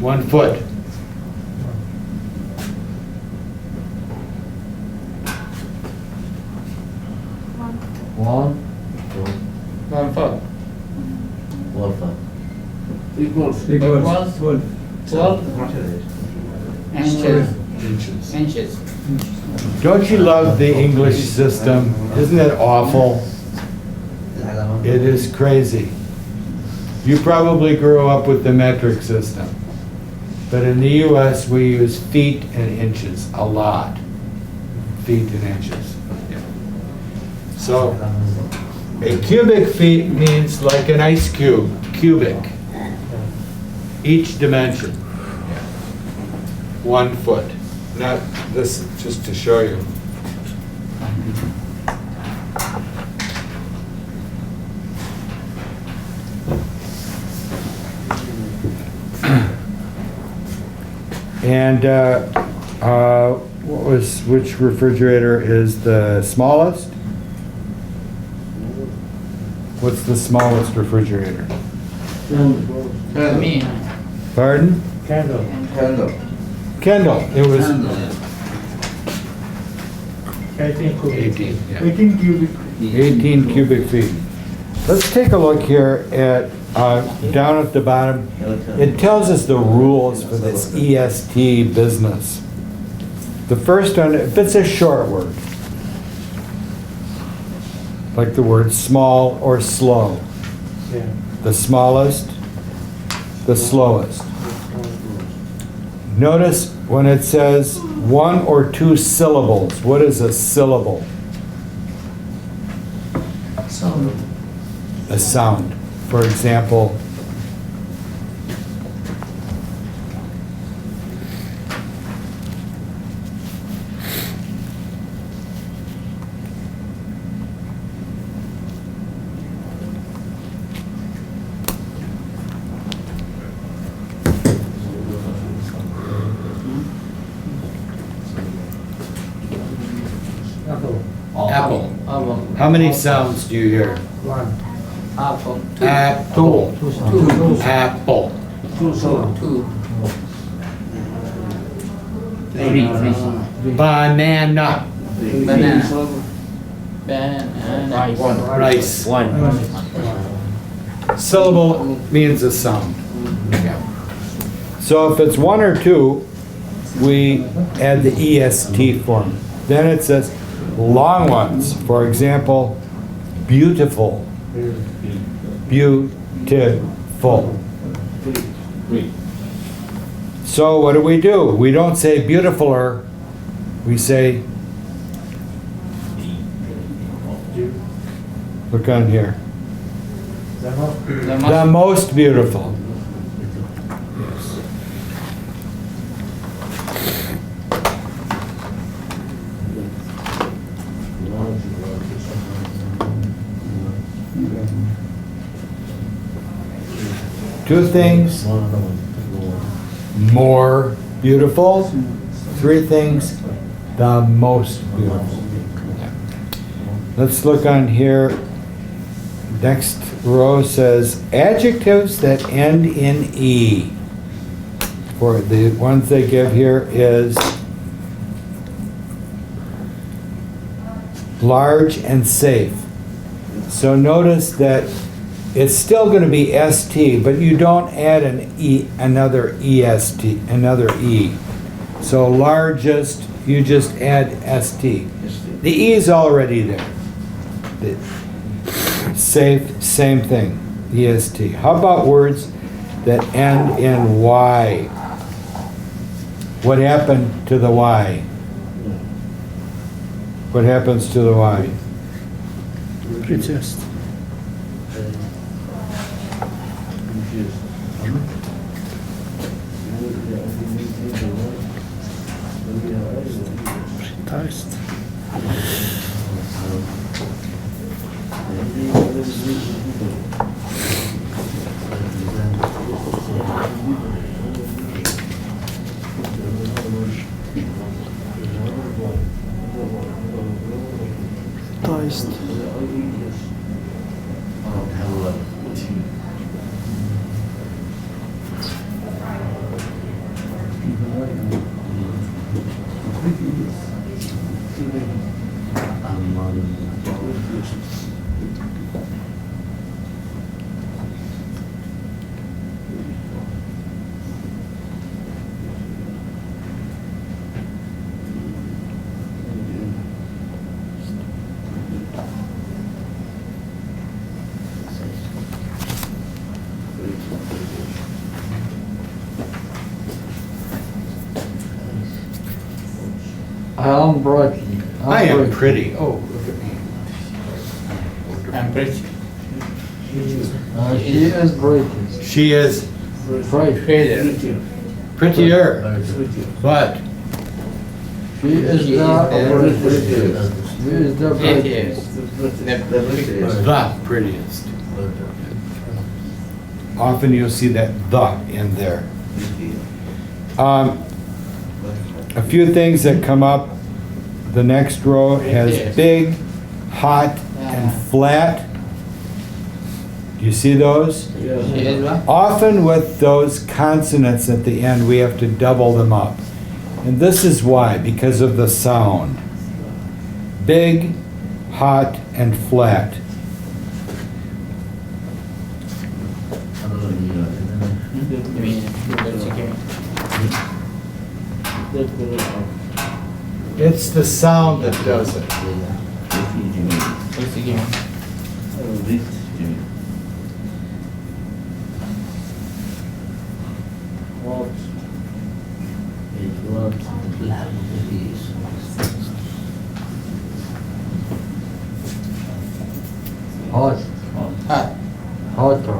1 foot. One. 1 foot. Equals. 12 inches. Inches. Inches. Don't you love the English system? Isn't it awful? It is crazy. You probably grew up with the metric system. But in the US, we use feet and inches a lot. Feet and inches. Yeah. So a cubic feet means like an ice cube, cubic. Each dimension. 1 foot. Not this, just to show you. And which refrigerator is the smallest? What's the smallest refrigerator? Me. Pardon? Candle. Kendall. It was 18 cubic. 18, yeah. 18 cubic. 18 cubic feet. Let's take a look here at, down at the bottom. It tells us the rules for this EST business. The first one, if it's a short word, like the word small or slow, Yeah. the smallest, the slowest. Notice when it says 1 or 2 syllables, what is a syllable? A sound. For example, Apple. Apple. Apple. How many sounds do you hear? One. Apple. Two. Apple. Two. Apple. Two sound. Two. Banana. Banana. Banana. Rice. One. Syllable means a sound. Yeah. so if it's 1 or 2, we add the EST form. Then it says long ones. For example, beautiful. Beautiful. So what do? We don't say beautifuler, we say, look on here, the most beautiful. Yes. Two things, more beautiful. 3 things, the most beautiful. Let's look on here. Next row says adjectives that end in E. For the ones they give here is large and safe. So notice that it's still going to be ST, but you don't add an E, another EST, another E. So largest, you just add ST. The E is already there. The safe, same thing, EST. How about words that end in Y? What happened to the Y? What happens to the Y? Prettiest. Toast. Toast. I'm bright. I am pretty. Oh, look at me. I'm pretty. She is bright. She is Bright. prettier, but She is She is the the prettiest. She is the It prettiest. is. The the prettiest. Often you'll see that the in there. A few things that come up. The next row has big, hot, and flat. Do you see those? Yes, what? Often with those consonants at the end, we have to double them up. And this is why, because of the sound. Big, hot, and flat. Give me, let's give me. It's the sound that does it. Let's give me. Hot, Hot. hotter,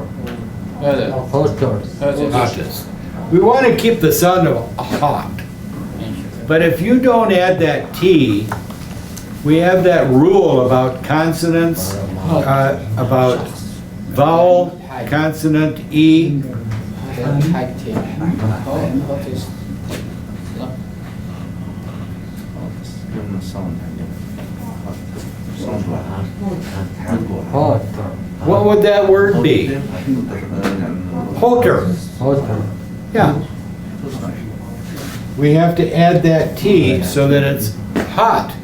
Hot. hotter. Hottest. We want to keep the sound of hot. But if you don't add that T, we have that rule about consonants, about vowel, consonant, E. Hot tea. Hot is. Hotter, What would that word be? Hotter. hotter. Yeah. We have to add that T so that it's hot.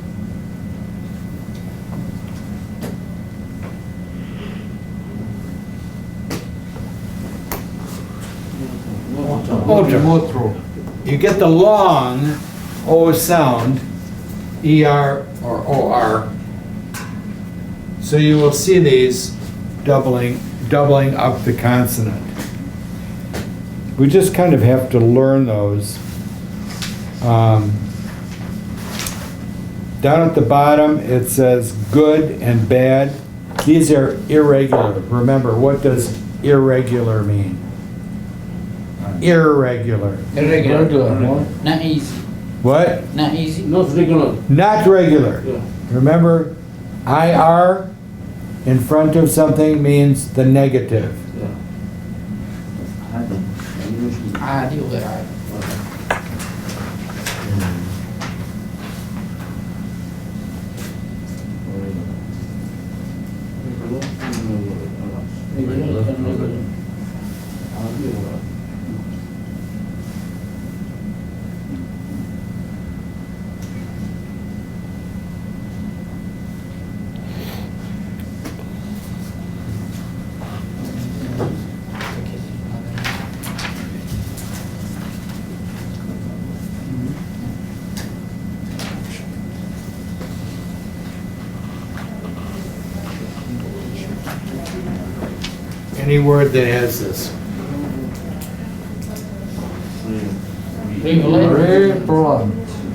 Hotter. Motro. You get the long O sound, ER or OR. So you will see these doubling up the consonant. We just kind of have to learn those. Down at the bottom, it says good and bad. These are irregular. Remember, what does irregular mean? Irregular. Irregular. Regular, no? Not easy. What? Not easy. Not regular. Not regular. Remember, IR in front of something means the negative. عادي وغير عادي. Any word that has this.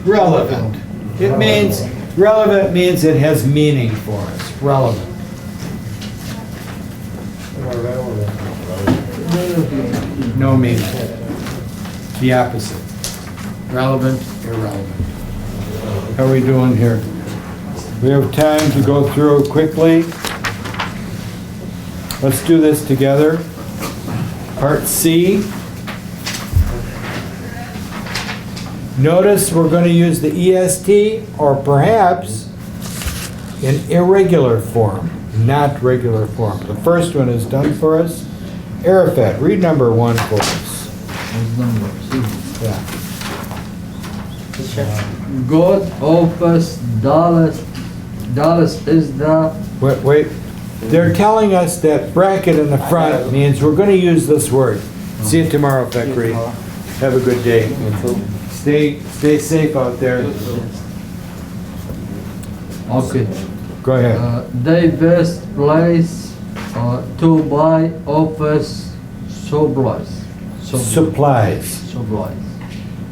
Relevant. Relevant. Relevant means it has meaning for us. Relevant. No meaning. The opposite. Relevant, irrelevant. How are we doing here? We have time to go through quickly. Let's do this together. Part C. Notice we're going to use the EST or perhaps in irregular form, not regular form. The first one is done for us. Arafat, read number 1 for us. Yeah. God office Dallas is the Wait. They're telling us that bracket in the front means we're going to use this word. See you tomorrow, Fekri. Have a good day. Stay safe out there. okay. Go ahead. The best place to buy office supplies. Supplies. Supplies.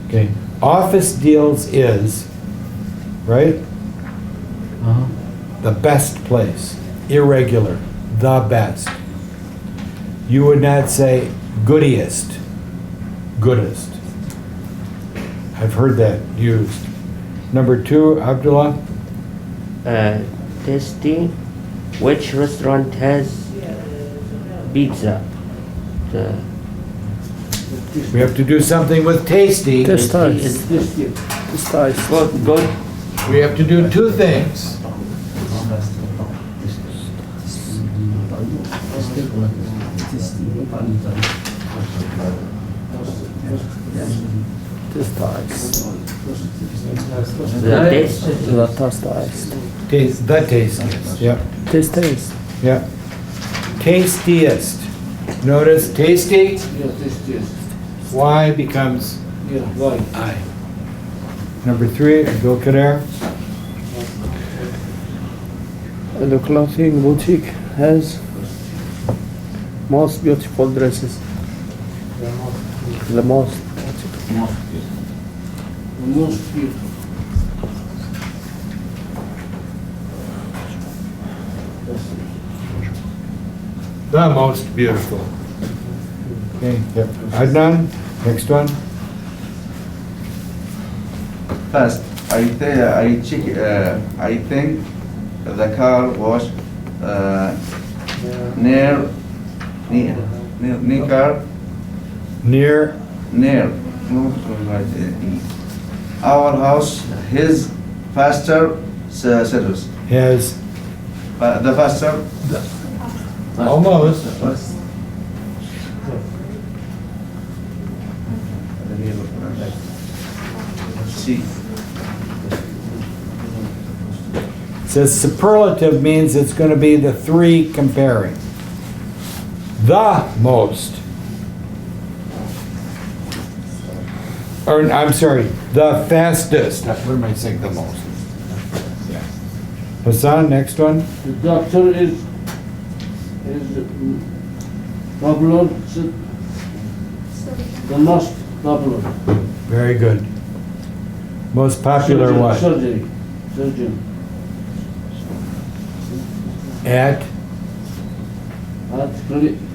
Okay. Office deals is, right? Uh-huh. The best place. Irregular. The best. You would not say goodiest. Goodest. I've heard that used. Number 2, Abdullah. Tasty. Which restaurant has pizza? We have to do something with tasty. Test It's Test. Good, good. We have to do two things. Test. The taste. The test. Taste, the tastiest, yep, Test. yep. Tastiest. Notice tasty, Yeah, this, yes. Y becomes Yeah, right. I. Number 3, Abdul-Kader. The clothing boutique has most beautiful dresses. The most. The most beautiful. The most beautiful. Okay, yep. Adnan, next one. First, I think the car wash near car Near, our house. His faster service. has, The faster. almost, See. says superlative means it's gonna be the 3 comparing. The most. Or, I'm sorry, the fastest. What am I saying, the most? Yeah. Hassan, next one. The doctor is popular, the most popular. Very good. Most popular Surgeon, what? Surgeon. At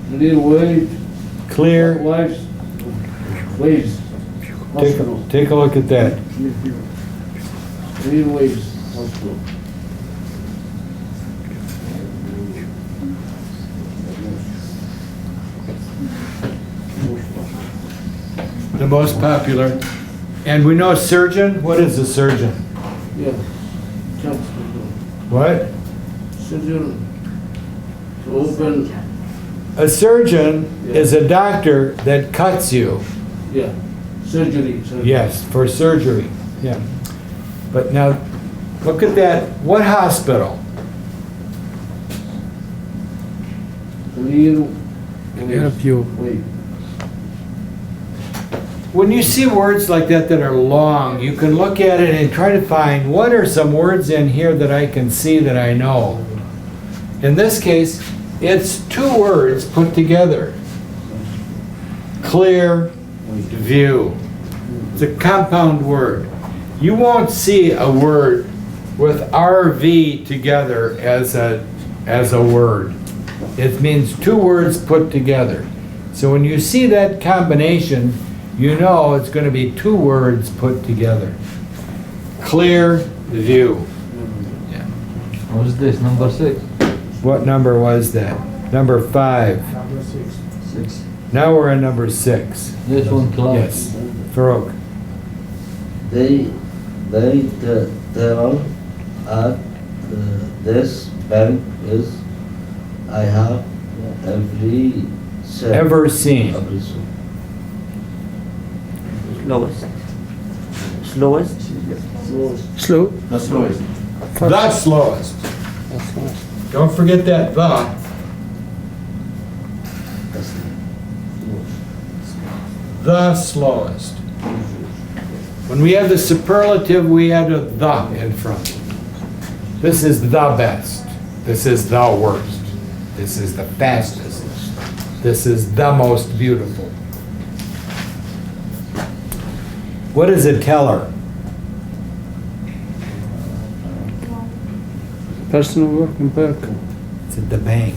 Clear wave, clear. waves, hospital. Take a look at that. Clear waves, hospital. The most popular. And we know surgeon. What is a surgeon? Yeah. What? Surgeon to open, A surgeon is a doctor that cuts you. yeah, surgery. Yes, for surgery. Yeah. But now, look at that. What hospital? Clear Clear view. wave. When you see words like that that are long, you can look at it and try to find what are some words in here that I can see that I know. In this case, it's 2 words put together. Clear view. It's a compound word. You won't see a word with RV together as a word. It means 2 words put together. So when you see that combination, you know it's going to be 2 words put together. Clear view. Yeah. What's this, number 6? What number was that? Number 5. 6. Now we're on number 6. This one, cloud. Yes. Farouk. They tell at this bank is I have every cent. Ever seen. Every cent. Slowest. Slowest. Slow. The slowest. The slowest. Don't forget that the. The slowest. When we have the superlative, we add a the in front. This is the best. This is the worst. This is the fastest. This is the most beautiful. What is a teller? Person who work in bank. It's at the bank.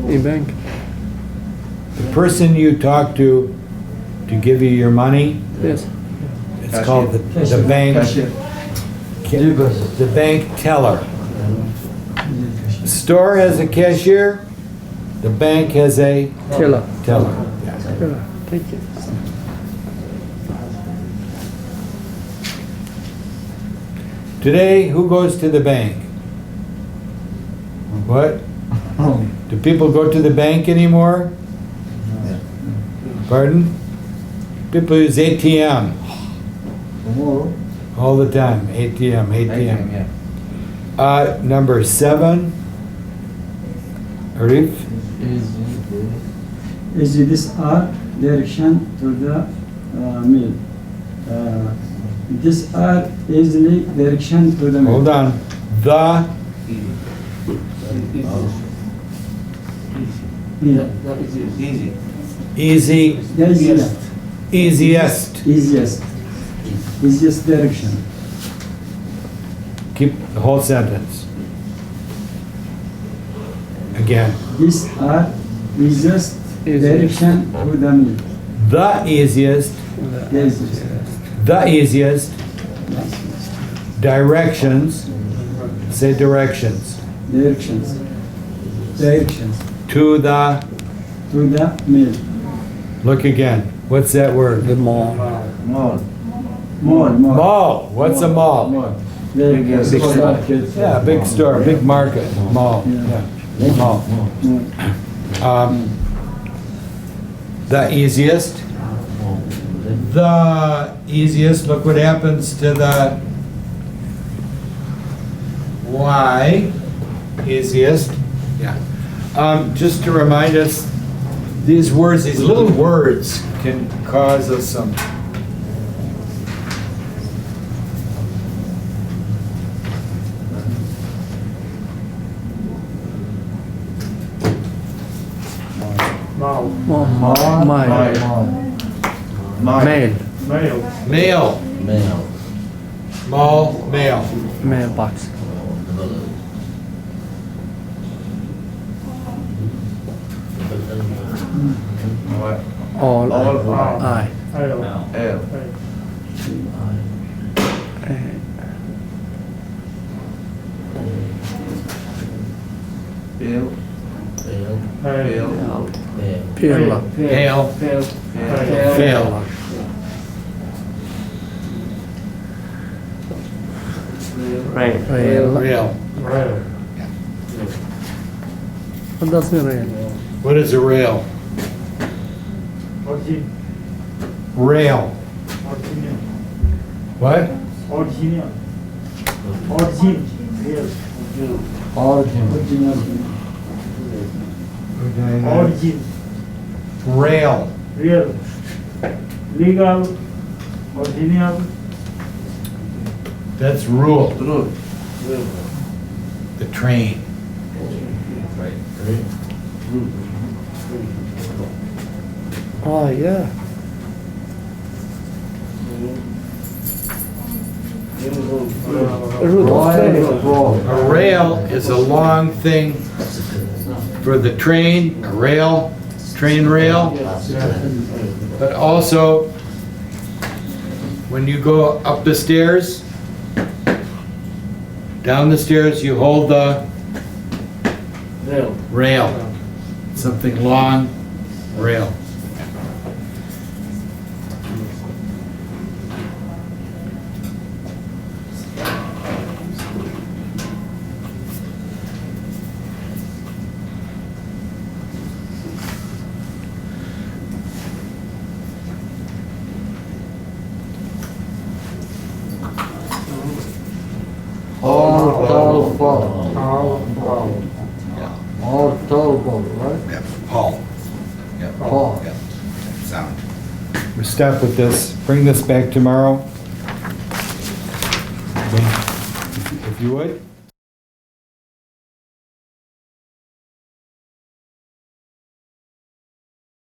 In bank. The person you talk to give you your money, Yes. it's called the bank. Cashier. The bank teller. The store has a cashier, the bank has a Teller. teller. Teller. Thank you. Today, who goes to the bank? What? Do people go to the bank anymore? Pardon? People use ATM Tomorrow. all the time. ATM. yeah. Number 7. Arif? Is this are direction to the mill. This are easily direction to the mill. Hold on. The Yeah. Easy. easy, Easiest. easiest. Easiest direction. Keep the whole sentence. Again. This are easiest direction to the mill. The easiest, Easiest. the easiest directions, say directions, Directions. Directions. to the, To the mill. look again. What's that word? The mall. More. More. Mall. What's a mall? Big store. market. Yeah, big store, big market, mall. Yeah. Yeah, mall. The easiest. The easiest, look what happens to the Y, easiest. Yeah. Just to remind us, these words, these little words can cause us some. Mile. Mile. Mail. Male, Male. mall, male. Mailbox. All. I. L. Bill. Pale. Bill. Pale. Pale. Pale, Pale. Right. Rail. rail. What does it rail? What is a rail? Rail. What? Rail. Real. Legal. Original. That's rule. Rule. The train. Oh, yeah. Route of train. A rail is a long thing for the train, a rail, train rail. But also, when you go up the stairs, down the stairs, you hold the rail. Something long, rail. Yep, Paul. Yep. Paul. Yep. Sound. We stop with this. Bring this back tomorrow. Okay. If you would.